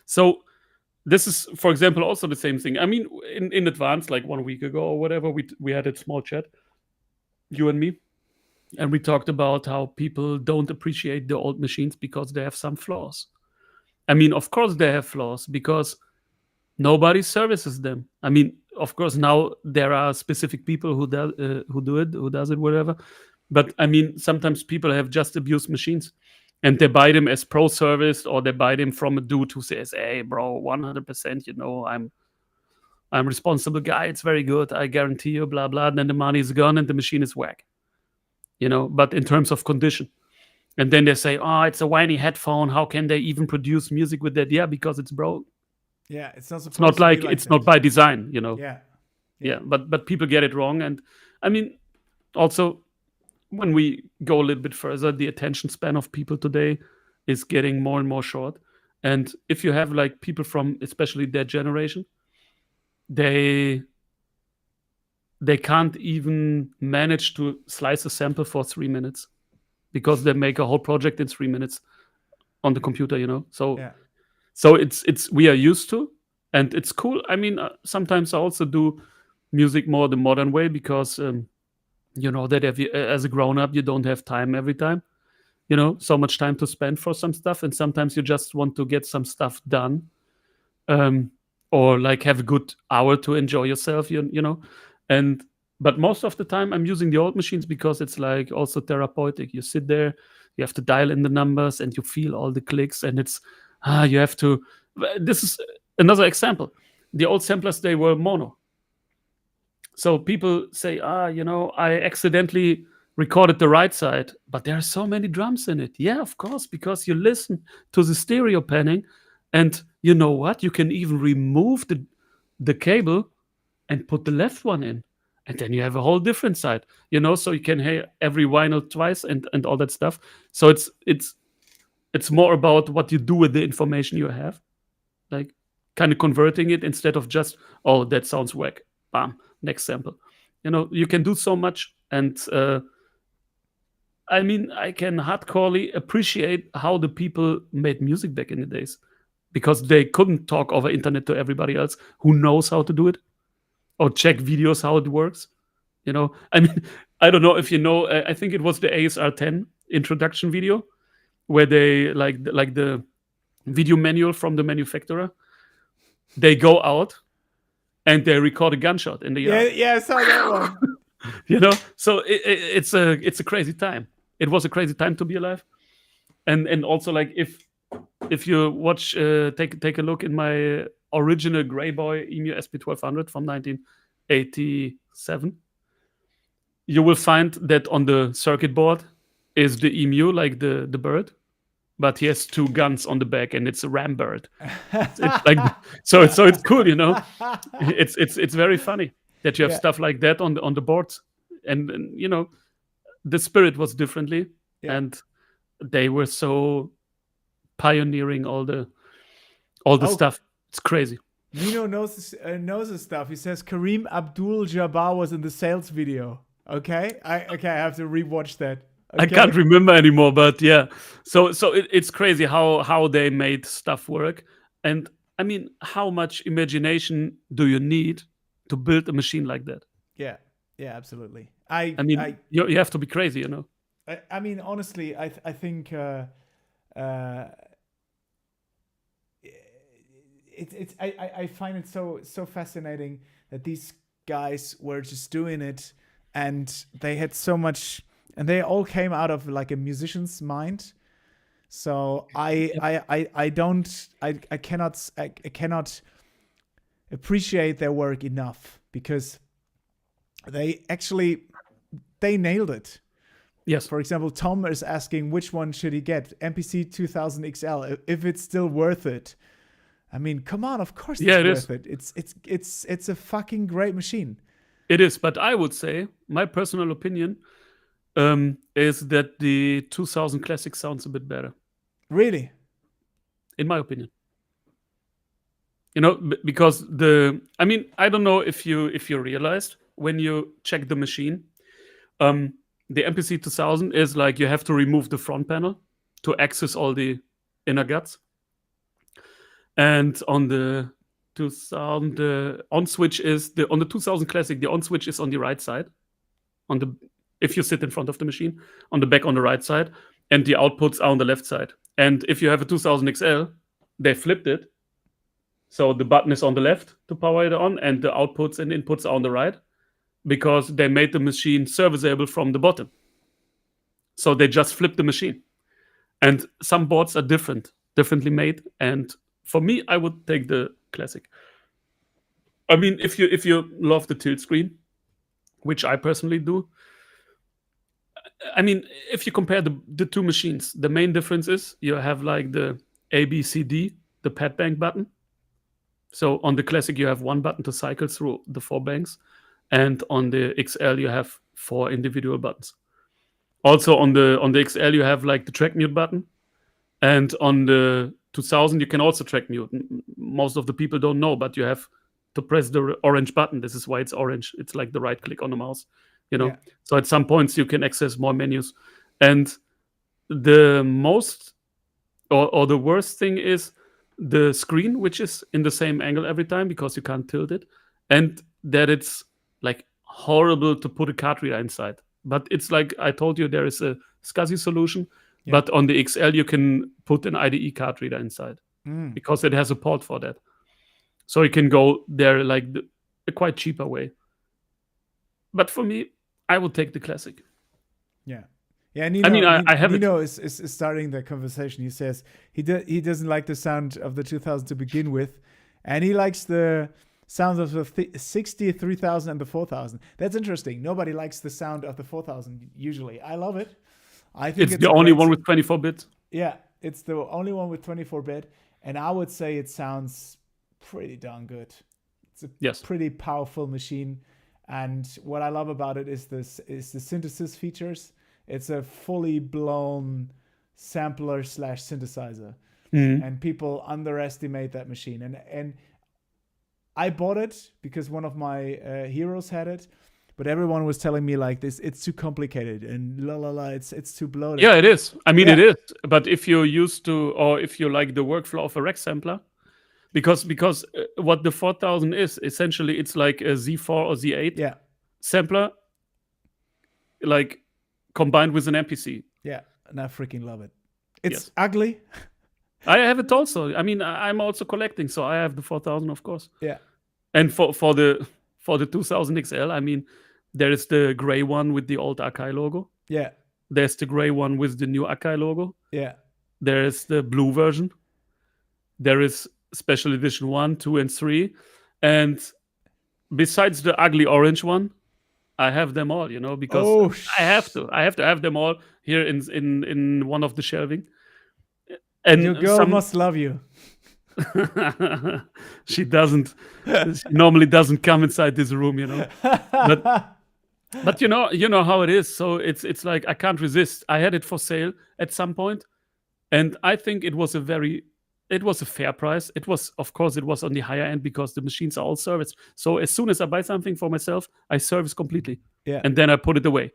so this is, for example, also the same thing. I mean, in advance, like 1 week ago or whatever, we had a small chat, you and me, and we talked about how people don't appreciate the old machines because they have some flaws. I mean, of course they have flaws because nobody services them. I mean, of course now there are specific people who does it, whatever. But I mean, sometimes people have just abused machines. And they buy them as pro serviced, or they buy them from a dude who says, "Hey, bro, 100%, I'm responsible guy. It's very good. I guarantee you, blah, blah." Then the money is gone and the machine is whack. But in terms of condition. And then they say, "Oh, it's a whiny headphone. How can they even produce music with that?" Yeah, because it's broke.
Yeah, it's not supposed
it's not
to
like
be like
it's
that.
not by design,
Yeah.
But people get it wrong. And I mean, also, when we go a little bit further, the attention span of people today is getting more and more short. And if you have like people from especially their generation, they can't even manage to slice a sample for 3 minutes because they make a whole project in 3 minutes on the computer, So it's we are used to, and it's cool. I mean, sometimes I also do music more the modern way because that as a grown-up, you don't have time every time, so much time to spend for some stuff. And sometimes you just want to get some stuff done, or like have a good hour to enjoy yourself, but most of the time I'm using the old machines because it's like also therapeutic. You sit there, you have to dial in the numbers and you feel all the clicks, and it's, you have to, this is another example. The old samplers, they were mono. So people say, I accidentally recorded the right side, but there are so many drums in it. Yeah, of course, because you listen to the stereo panning, and you know what? You can even remove the cable and put the left one in, and then you have a whole different side. So you can hear every vinyl twice and all that stuff. So it's more about what you do with the information you have, like kind of converting it instead of just, oh, that sounds whack, bam. Next sample. You can do so much, and I mean, I can hardcorely appreciate how the people made music back in the days, because they couldn't talk over internet to everybody else who knows how to do it or check videos how it works. You know, I mean, I don't know if you know. I think it was the ASR 10 introduction video where they like the video manual from the manufacturer. They go out and they record a gunshot in the yard.
Yeah, I saw that one.
You know, so it's a crazy time. It was a crazy time to be alive, and also like if you watch take a look in my original Grey Boy EMU SP1200 from 1987, you will find that on the circuit board is the EMU, like the bird, but he has two guns on the back, and it's a ram bird. It's like so it's cool, you know. It's very funny that you have stuff like that on the boards, and you know, the spirit was differently, and they were so pioneering all the stuff. It's crazy.
Nino knows his stuff. He says Kareem Abdul-Jabbar was in the sales video. Okay, I have to rewatch that. Okay.
I can't remember anymore, but yeah. So it's crazy how they made stuff work, and I mean, how much imagination do you need to build a machine like that?
Yeah, absolutely.
I mean, you have to be crazy, you know.
I mean, honestly, I think I find it so fascinating that these guys were just doing it, and they had so much, and they all came out of like a musician's mind. So I cannot appreciate their work enough, because they nailed it.
Yes.
For example, Tom is asking which one should he get, MPC 2000 XL, if it's still worth it. I mean, come on, of course it's worth it. It's a fucking great machine.
It is, but I would say my personal opinion is that the 2000 Classic sounds a bit better.
Really?
In my opinion. You know, because I mean, I don't know if you realized when you check the machine, the MPC 2000 is like you have to remove the front panel to access all the inner guts. And on the 2000, the on switch is on the 2000 Classic, the on switch is on the right side. If you sit in front of the machine, on the back on the right side, and the outputs are on the left side. And if you have a 2000 XL, they flipped it, so the button is on the left to power it on, and the outputs and inputs are on the right, because they made the machine serviceable from the bottom. So they just flipped the machine. And some boards are differently made, and for me, I would take the Classic. I mean, if you love the tilt screen, which I personally do, I mean, if you compare the two machines, the main difference is you have like the ABCD, the pad bank button. So on the Classic, you have one button to cycle through the 4 banks, and on the XL, you have 4 individual buttons. Also on the XL, you have like the track mute button, and on the 2000, you can also track mute. Most of the people don't know, but you have to press the orange button. This is why it's orange. It's like the right click on the mouse, you know. Yeah. So at some points you can access more menus. And the most or the worst thing is the screen, which is in the same angle every time because you can't tilt it, and that it's like horrible to put a card reader inside. But it's like I told you, there is a Scazzy solution. Yeah. But on the XL, you can put an IDE card reader inside because it has a port for that. So you can go there like a quite cheaper way. But for me, I would take the Classic.
Yeah. Yeah, Nino,
I mean, I have
Nino is starting the conversation. He says he doesn't like the sound of the 2000 to begin with, and he likes the sound of the 60, 3000, and the 4000. That's interesting. Nobody likes the sound of the 4000 usually. I love it. I think
it's the only one with 24 bit.
Yeah, it's the only one with 24 bit, and I would say it sounds pretty darn good. It's a pretty powerful machine, and what I love about it is the synthesis features. It's a fully blown sampler / synthesizer, and people underestimate that machine. And I bought it because one of my heroes had it, but everyone was telling me like this, it's too complicated and la la la, it's too bloated.
Yeah, it is. I mean,
Yeah.
it is. But if you're used to, or if you like the workflow of a rack sampler, because what the 4000 is essentially, it's like a Z4 or Z8
Yeah.
sampler, like combined with an MPC.
Yeah. And I freaking love it. It's
Yes.
ugly.
I have it also. I mean, I'm also collecting, so I have the 4000, of course.
Yeah.
And for the 2000 XL, I mean, there is the gray one with the old Akai logo.
Yeah.
There's the gray one with the new Akai logo.
Yeah.
There is the blue version. There is special edition 1, 2, and 3. And besides the ugly orange one, I have them all, you know, because I have to have them all here in one of the shelving. And
Your girl must love you.
She doesn't. She normally doesn't come inside this room, you know. But you know how it is. So it's like I can't resist. I had it for sale at some point, and I think it was a fair price. It was, of course, it was on the higher end because the machines are all serviced. So as soon as I buy something for myself, I service completely,
Yeah.
and then I put it away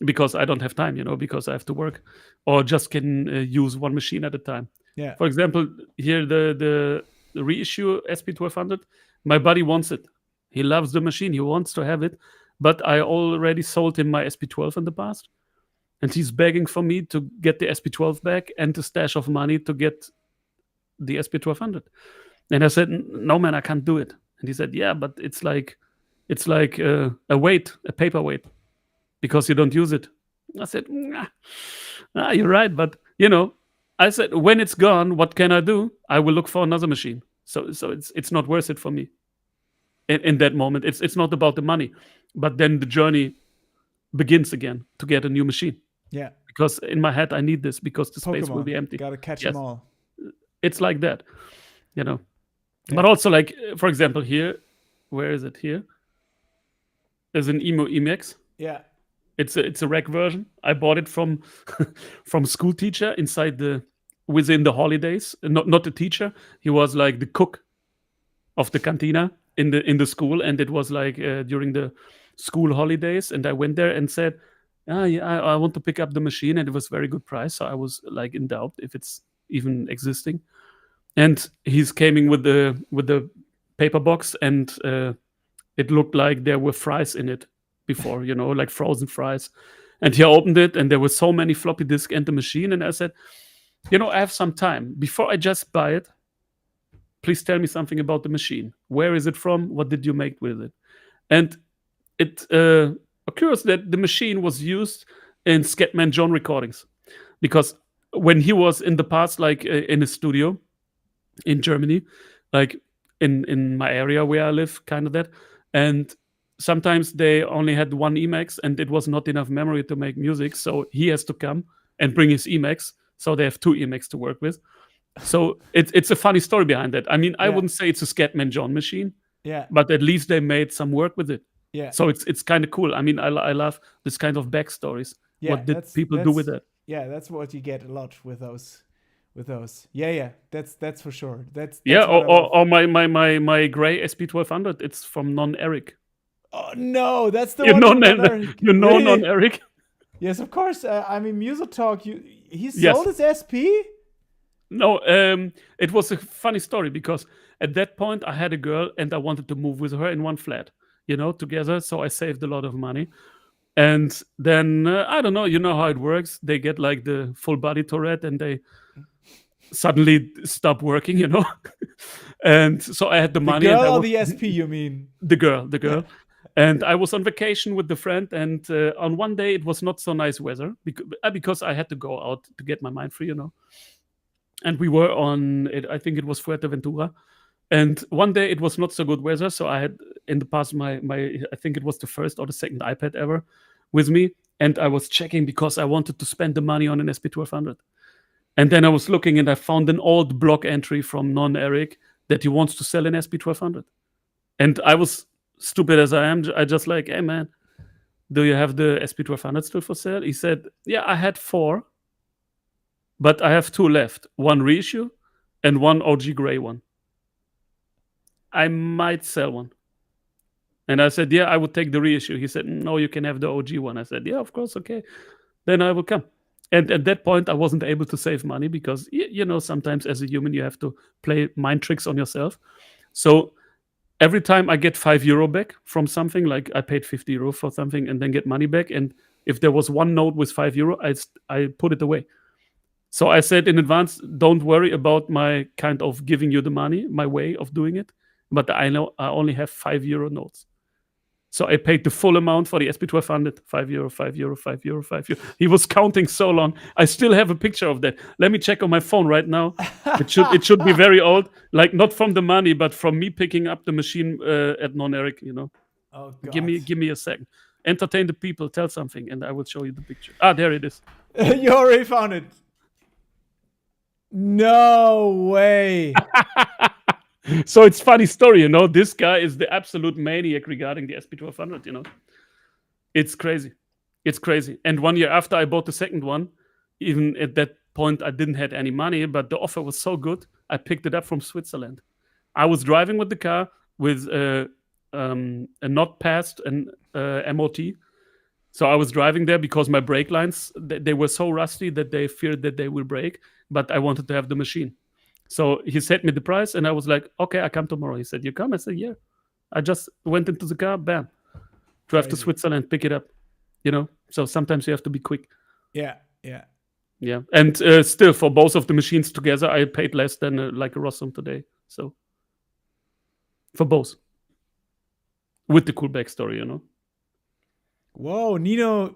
because I don't have time, you know, because I have to work or just can use one machine at a time.
Yeah.
For example, here the reissue SP1200, my buddy wants it. He loves the machine. He wants to have it, but I already sold him my SP12 in the past, and he's begging for me to get the SP12 back and the stash of money to get the SP1200. And I said, no, man, I can't do it. And he said, yeah, but it's like a weight, a paperweight, because you don't use it. I said, you're right, but you know, I said, when it's gone, what can I do? I will look for another machine. So it's not worth it for me. In that moment, it's not about the money, but then the journey begins again to get a new machine.
Yeah.
Because in my head, I need this because the space will be empty.
Gotta catch
Yes.
them all.
It's like that, you know.
Yeah.
But also, like, for example, here, where is it here? There's an Emo Emax.
Yeah.
It's a rack version. I bought it from school teacher within the holidays. Not the teacher. He was like the cook of the cantina in the school, and it was like during the school holidays. And I went there and said, yeah, I want to pick up the machine, and it was very good price. So I was like in doubt if it's even existing. And he's coming with the paper box, and it looked like there were fries in it before, you know, like frozen fries. And he opened it, and there were so many floppy disks and the machine. And I said, you know, I have some time. Before I just buy it, please tell me something about the machine. Where is it from? What did you make with it? And it occurs that the machine was used in Scatman John recordings, because when he was in the past, like in a studio in Germany, like in my area where I live, kind of that, and sometimes they only had one Emacs and it was not enough memory to make music, so he has to come and bring his Emacs, so they have two Emacs to work with. So it's a funny story behind that. I mean, I wouldn't say it's a Scatman John machine, but at least they made some work with it. Yeah. So it's kind of cool. I mean, I love this kind of backstories. Yeah, what did people do with that?
Yeah, that's what you get a lot with those. Yeah, that's for sure. That's
or my gray SP1200. It's from Non-Eric.
Oh no, that's the one.
You know really? Non-Eric.
Yes, of course. I mean, Music Talk. He sold his SP.
No, it was a funny story because at that point I had a girl and I wanted to move with her in one flat, you know, together. So I saved a lot of money. And then, I don't know, you know how it works. They get like the full body Tourette and they suddenly stop working, you know. And so I had the money.
The girl or the SP, you mean?
The girl. Yeah. And I was on vacation with the friend. And on one day, it was not so nice weather because I had to go out to get my mind free, you know. And we were I think it was Fuerteventura. And one day it was not so good weather. So I had in the past my I think it was the first or the second iPad ever with me. And I was checking because I wanted to spend the money on an SP1200. And then I was looking and I found an old blog entry from Non-Eric that he wants to sell an SP1200. And I was stupid as I am. I just like, hey man, do you have the SP1200 still for sale? He said, yeah, I had 4. But I have 2 left. One reissue and one OG gray one. I might sell one. And I said, yeah, I would take the reissue. He said, no, you can have the OG one. I said, yeah, of course, okay. Then I will come. And at that point, I wasn't able to save money because, sometimes as a human, you have to play mind tricks on yourself. So every time I get €5 back from something, like I paid €50 for something and then get money back. And if there was one note with €5, I put it away. So I said in advance, don't worry about my kind of giving you the money, my way of doing it. But I know I only have €5 notes. So I paid the full amount for the SP1200, €5, €5, €5, €5. He was counting so long. I still have a picture of that. Let me check on my phone right now. It should be very old, like not from the money, but from me picking up the machine at Non-Eric,
Oh, God.
Give me a second. Entertain the people, tell something, and I will show you the picture. There it is.
You already found it. No way.
So it's funny story, This guy is the absolute maniac regarding the SP1200, It's crazy. It's crazy. And 1 year after I bought the second one, even at that point, I didn't have any money, but the offer was so good, I picked it up from Switzerland. I was driving with the car with a not passed an MOT. So I was driving there because my brake lines, they were so rusty that they feared that they will break, but I wanted to have the machine. So he sent me the price, and I was like, okay, I come tomorrow. He said, you come? I said, yeah. I just went into the car, bam. Drive to Switzerland, pick it up. So sometimes you have to be quick.
Yeah.
Yeah. And still, for both of the machines together, I paid less than like a Rossum today. So for both. With the cool backstory,
Whoa, Nino.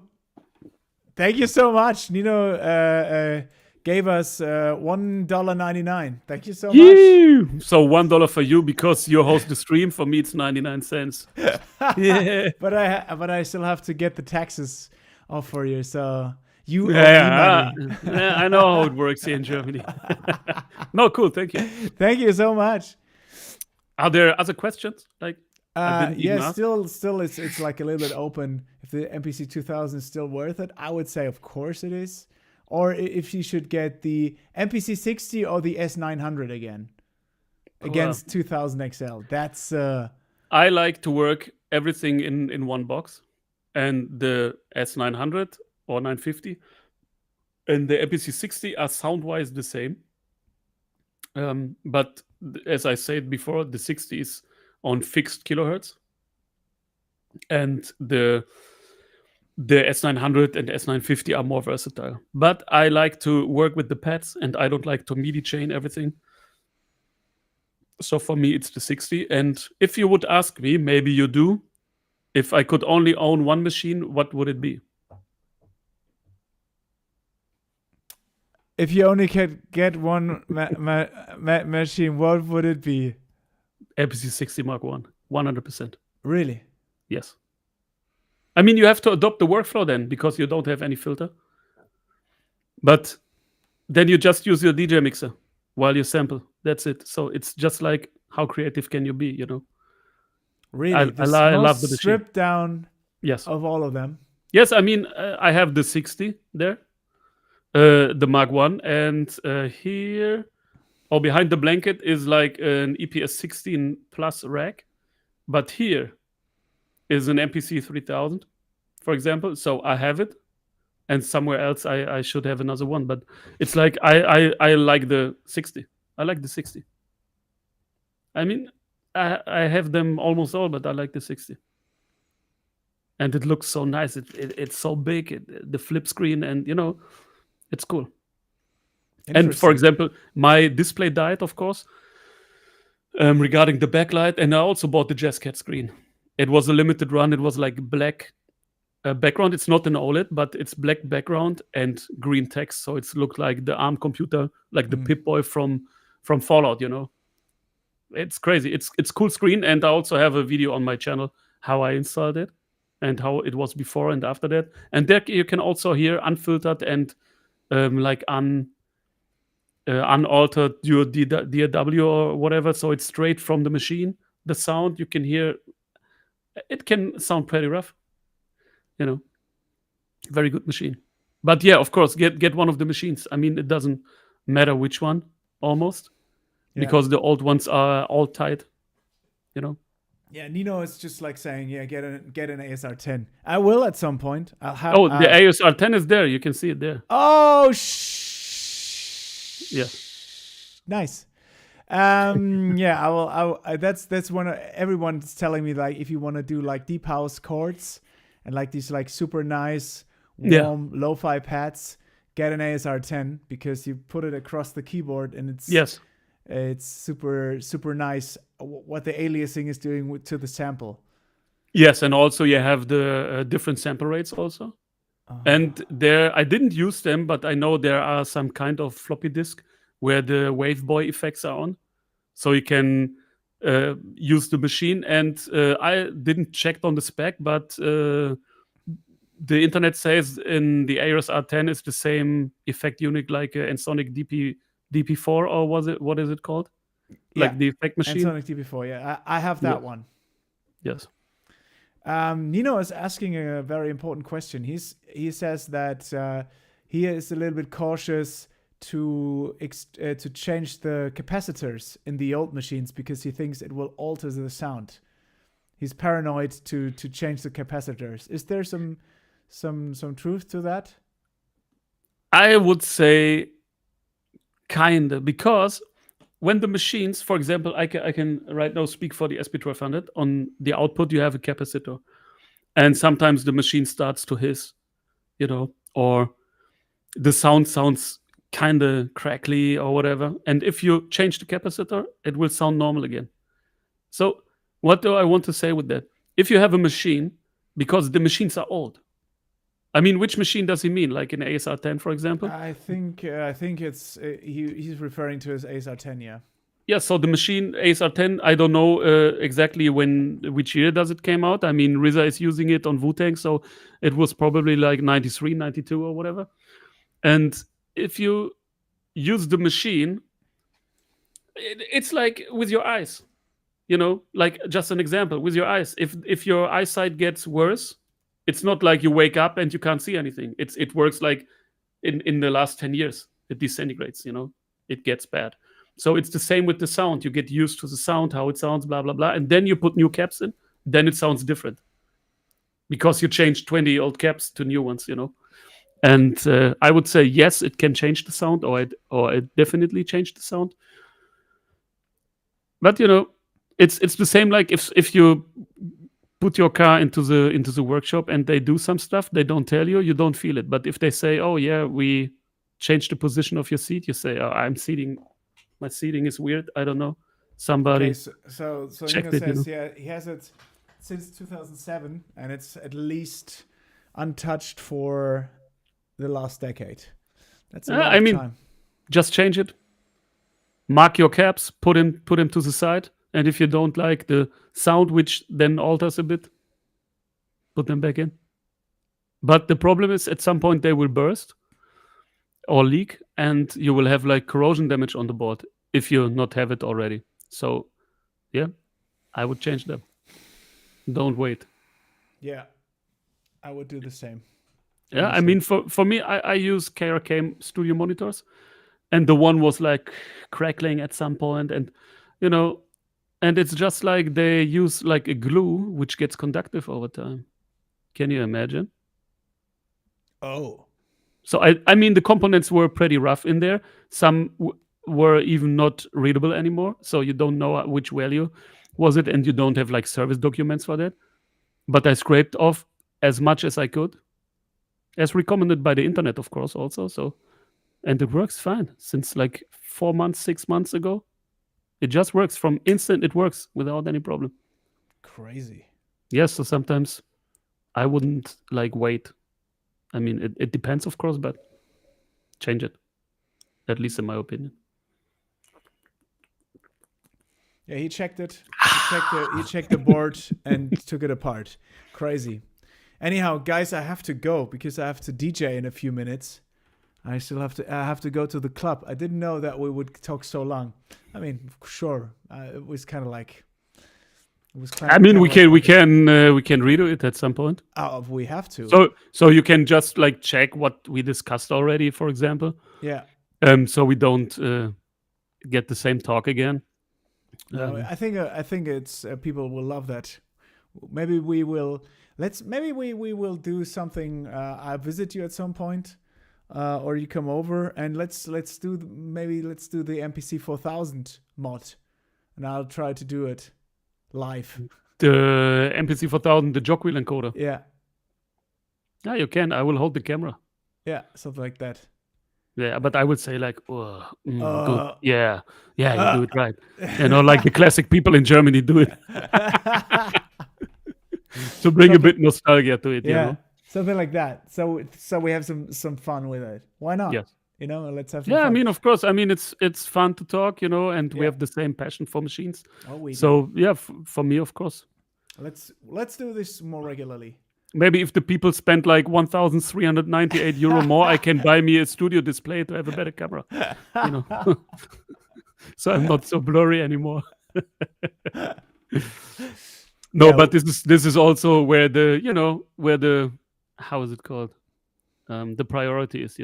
Thank you so much. Nino gave us $1.99. Thank you so much.
So $1 for you because you host the stream. For me, it's 99 cents. Yeah.
But I still have to get the taxes off for you. So you owe me money.
Yeah, I know how it works here in Germany. No, cool. Thank you.
Thank you so much.
Are there other questions? Like,
yeah, still, it's like a little bit open. If the MPC 2000 is still worth it, I would say, of course, it is. Or if you should get the MPC 60 or the S900 again against 2000 XL. That's.
I like to work everything in one box, and the S900 or 950 and the MPC 60 are sound-wise the same. But as I said before, the 60 is on fixed kilohertz, and the S900 and the S950 are more versatile. But I like to work with the pads, and I don't like to MIDI chain everything. So for me, it's the 60. And if you would ask me, maybe you do, if I could only own one machine, what would it be?
If you only could get one machine, what would it be?
MPC 60 Mark 1, 100%.
Really?
Yes. I mean, you have to adopt the workflow then, because you don't have any filter. But then you just use your DJ mixer while you sample. That's it. So it's just like, how creative can you be,
Really?
I love the
stripped down
yes.
of all of them.
Yes, I mean, I have the 60 there, the Mark 1, and here, behind the blanket is like an EPS 16 plus rack. But here is an MPC 3000, for example. So I have it, and somewhere else I should have another one. But it's like I like the 60. I like the 60. I mean, I have them almost all, but I like the 60. And it looks so nice. It's so big, the flip screen, and it's cool. And for example, my display died, of course, regarding the backlight, and I also bought the JazzCat screen. It was a limited run. It was like black background. It's not an OLED, but it's black background and green text, so it's looked like the ARM computer, like the Pip-Boy from Fallout. It's crazy. It's cool screen, and I also have a video on my channel how I installed it and how it was before and after that. And there you can also hear unfiltered and like unaltered your DAW or whatever. So it's straight from the machine. The sound you can hear, it can sound pretty rough. Very good machine. But yeah, of course, get one of the machines. I mean, it doesn't matter which one, almost, because the old ones are all tight.
Yeah, Nino is just like saying, yeah, get an ASR 10. I will at some point. I'll have.
Oh, the ASR 10 is there. You can see it there.
Oh,
Yeah.
Nice. Yeah, that's one of, everyone's telling me, like, if you want to do like deep house chords and like these like super nice warm lo-fi pads, get an ASR 10 because you put it across the keyboard and it's super nice what the aliasing is doing to the sample.
Yes, and also you have the different sample rates also. And there, I didn't use them, but I know there are some kind of floppy disk where the wave boy effects are on. So you can use the machine. And I didn't check on the spec, but the internet says in the ASR 10 is the same effect unit like Ensoniq DP4, or what is it called? Like the effect machine?
Ensoniq DP4, yeah. I have that one.
Yes.
Nino is asking a very important question. He says that he is a little bit cautious to change the capacitors in the old machines because he thinks it will alter the sound. He's paranoid to change the capacitors. Is there some truth to that?
I would say kinda, because when the machines, for example, I can right now speak for the SP1200. On the output, you have a capacitor. And sometimes the machine starts to hiss, or the sound sounds kind of crackly or whatever. And if you change the capacitor, it will sound normal again. So what do I want to say with that? If you have a machine, because the machines are old. I mean, which machine does he mean? Like an ASR 10, for example?
I think it's he's referring to his ASR 10, yeah.
Yeah, so the machine ASR 10, I don't know exactly which year does it came out. I mean, RZA is using it on Wu-Tang, so it was probably like 93, 92 or whatever. And if you use the machine, it's like with your eyes, like just an example, with your eyes. If your eyesight gets worse, it's not like you wake up and you can't see anything. It works like in the last 10 years. It disintegrates, it gets bad. So it's the same with the sound. You get used to the sound, how it sounds, blah, blah, blah. And then you put new caps in, then it sounds different. Because you changed 20 old caps to new ones, And I would say, yes, it can change the sound, or it definitely changed the sound. But, it's the same like if you put your car into the workshop and they do some stuff, they don't tell you, you don't feel it. But if they say, oh, yeah, we changed the position of your seat, you say, oh, my seating is weird. I don't know. Somebody.
Okay, so Nino says, yeah, he has it since 2007, and it's at least untouched for the last decade. That's a lot of time.
Just change it. Mark your caps. Put him to the side. And if you don't like the sound, which then alters a bit, put them back in. But the problem is, at some point they will burst or leak, and you will have like corrosion damage on the board if you not have it already. So, yeah, I would change them. Don't wait.
Yeah, I would do the same.
Yeah, I mean, for me, I use KRK studio monitors, and the one was like crackling at some point, and and it's just like they use like a glue which gets conductive over time. Can you imagine?
Oh.
So I mean, the components were pretty rough in there. Some were even not readable anymore, so you don't know which value was it, and you don't have like service documents for that. But I scraped off as much as I could, as recommended by the internet, of course, also. So, and it works fine since like 4 months, 6 months ago. It just works from instant. It works without any problem.
Crazy.
Yes, so sometimes I wouldn't like wait. I mean, it depends, of course, but change it. At least in my opinion.
Yeah, he checked it. He checked the board and took it apart. Crazy. Anyhow, guys, I have to go because I have to DJ in a few minutes. I have to go to the club. I didn't know that we would talk so long. I mean, sure. It was kind of like.
I mean, we can redo it at some point.
We have to.
So you can just like check what we discussed already, for example.
Yeah.
So we don't get the same talk again.
No, I think it's people will love that. Maybe we will. Maybe we will do something. I visit you at some point, or you come over and let's do the MPC 4000 mod, and I'll try to do it live.
The MPC 4000, the jog wheel encoder.
Yeah,
Yeah, you can. I will hold the camera.
yeah, something like that.
Yeah, but I would say like, good. Yeah, you do it right. Like the classic people in Germany do it. To bring a bit nostalgia to it,
yeah, something like that. So we have some fun with it. Why not?
Yes.
Let's have some
Yeah,
fun.
I mean, of course. I mean, it's fun to talk, and we have the same passion for machines.
Oh, we
so yeah, for me, of course.
Let's do this more regularly.
Maybe if the people spend like 1,398 euro more, I can buy me a studio display to have a better camera. So I'm not so blurry anymore. No,
Yeah.
but this is also where the how is it called? The priority is,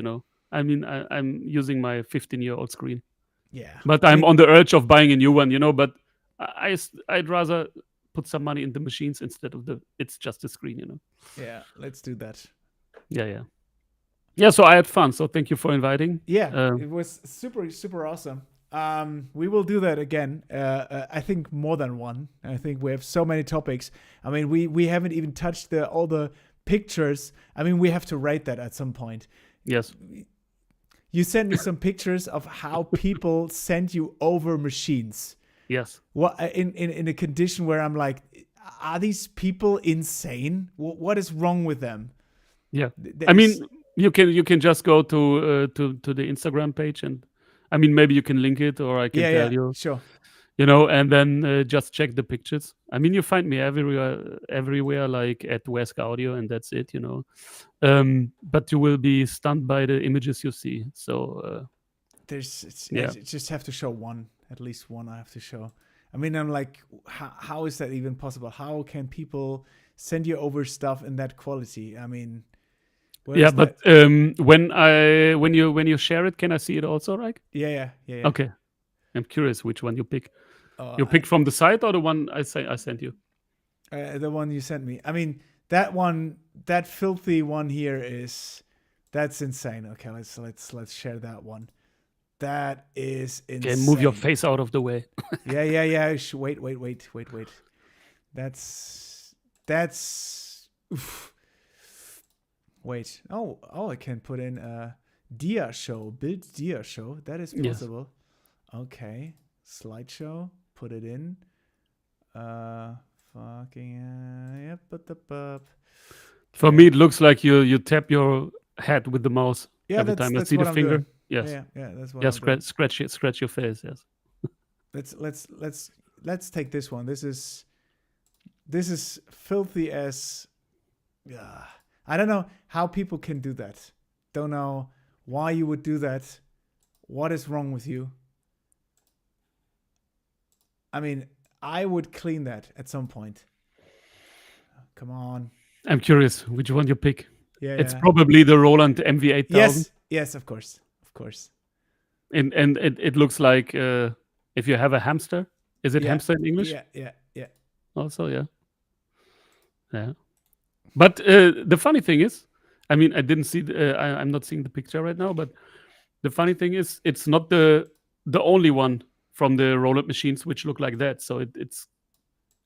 I mean, I'm using my 15-year-old screen,
Yeah.
but I'm on the urge of buying a new one, but I'd rather put some money in the machines instead of it's just a screen,
Yeah, let's do that.
Yeah, so I had fun, so thank you for inviting.
Yeah, it was super, super awesome. We will do that again. I think more than one. I think we have so many topics. I mean, we haven't even touched all the pictures. I mean, we have to rate that at some point.
Yes.
You sent me some pictures of how people send you over machines.
Yes.
What in a condition where I'm like, are these people insane? What is wrong with them?
Yeah. I mean, you can just go to the Instagram page, and I mean, maybe you can link it, or I can tell you.
Sure.
And then just check the pictures. I mean, you find me everywhere, like at Wask Audio, and that's it, But you will be stunned by the images you see. So
I just have to show one, at least one I have to show. I mean, I'm like, how is that even possible? How can people send you over stuff in that quality? I mean,
yeah, but when you share it, can I see it also, right?
Yeah.
Okay, I'm curious which one you pick. You pick from the site or the one I sent you?
The one you sent me. I mean, that one, that filthy one here that's insane. Okay, let's share that one. That is insane.
Okay, move your face out of the way.
Yeah. Wait. That's. Oof. Wait. Oh, I can put in a dia show, build dia show. That is possible. Yes. Okay, slideshow. Put it in.
For me, it looks like you tap your head with the mouse every time I see the finger.
Doing.
Yes.
Yeah, that's what. I'm
scratch your face. Yes.
Let's take this one. This is filthy as. Yeah. I don't know how people can do that. Don't know why you would do that. What is wrong with you? I mean, I would clean that at some point. Come on.
I'm curious which one you pick.
Yeah,
it's probably the Roland MV8000.
Yes, of course.
And it looks like if you have a hamster. Is it hamster in English?
Yeah.
Also, yeah. But the funny thing is, I mean, I didn't see. I'm not seeing the picture right now. But the funny thing is, it's not the only one from the Roland machines which look like that. So it's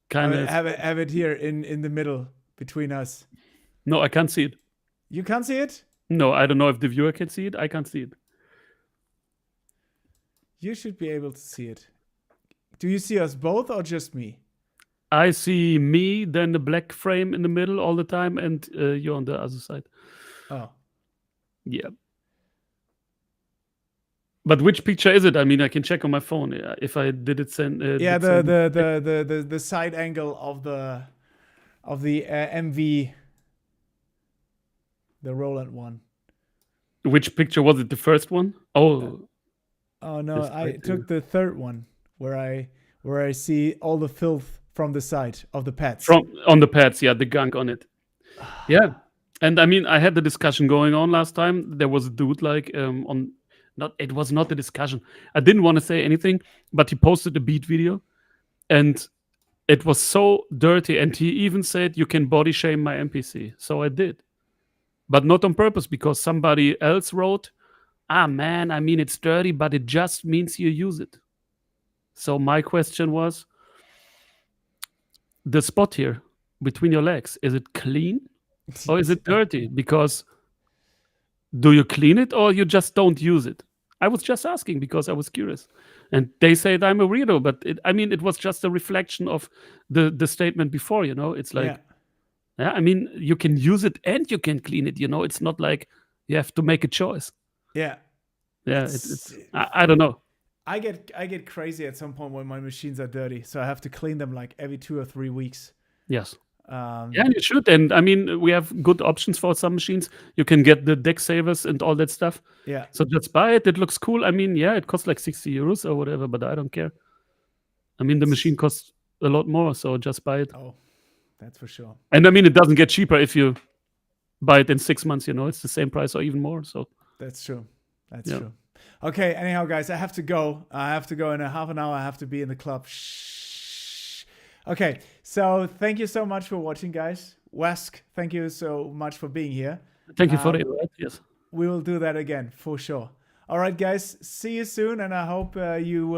kind of
have it here in the middle between us.
No, I can't see it.
You can't see it?
No, I don't know if the viewer can see it. I can't see it.
You should be able to see it. Do you see us both or just me?
I see me, then the black frame in the middle all the time, and you're on the other side.
Oh.
Yeah. But which picture is it? I mean, I can check on my phone if I did it send.
The side angle of the MV, the Roland one.
Which picture was it? The first one? Oh.
Oh no! I took the third one where I see all the filth from the side of the pads.
On the pads, yeah, the gunk on it. Yeah, and I mean, I had the discussion going on last time. There was a dude like it was not a discussion. I didn't want to say anything, but he posted a beat video, and it was so dirty. And he even said, "You can body shame my MPC." So I did, but not on purpose, because somebody else wrote, "Ah, man, I mean, it's dirty, but it just means you use it." So my question was, the spot here between your legs, is it clean or is it dirty? Because do you clean it or you just don't use it? I was just asking because I was curious. And they said I'm a weirdo, but it was just a reflection of the statement before, It's like, I mean, you can use it and you can clean it, It's not like you have to make a choice.
Yeah.
Yeah, I don't know.
I get crazy at some point when my machines are dirty, so I have to clean them like every 2 or 3 weeks.
Yes. Yeah, you should. And I mean, we have good options for some machines. You can get the deck savers and all that stuff.
Yeah.
So just buy it. It looks cool. I mean, yeah, it costs like 60 euros or whatever, but I don't care. I mean, the machine costs a lot more, so just buy it.
Oh, that's for sure.
And I mean, it doesn't get cheaper if you buy it in 6 months, It's the same price or even more. So
that's true. That's true. Okay, anyhow, guys, I have to go. I have to go in a half an hour. I have to be in the club. Shh. Okay, so thank you so much for watching, guys. Wask, thank you so much for being here.
Thank you for the invite. Yes.
We will do that again, for sure. All right, guys, see you soon, and I hope you will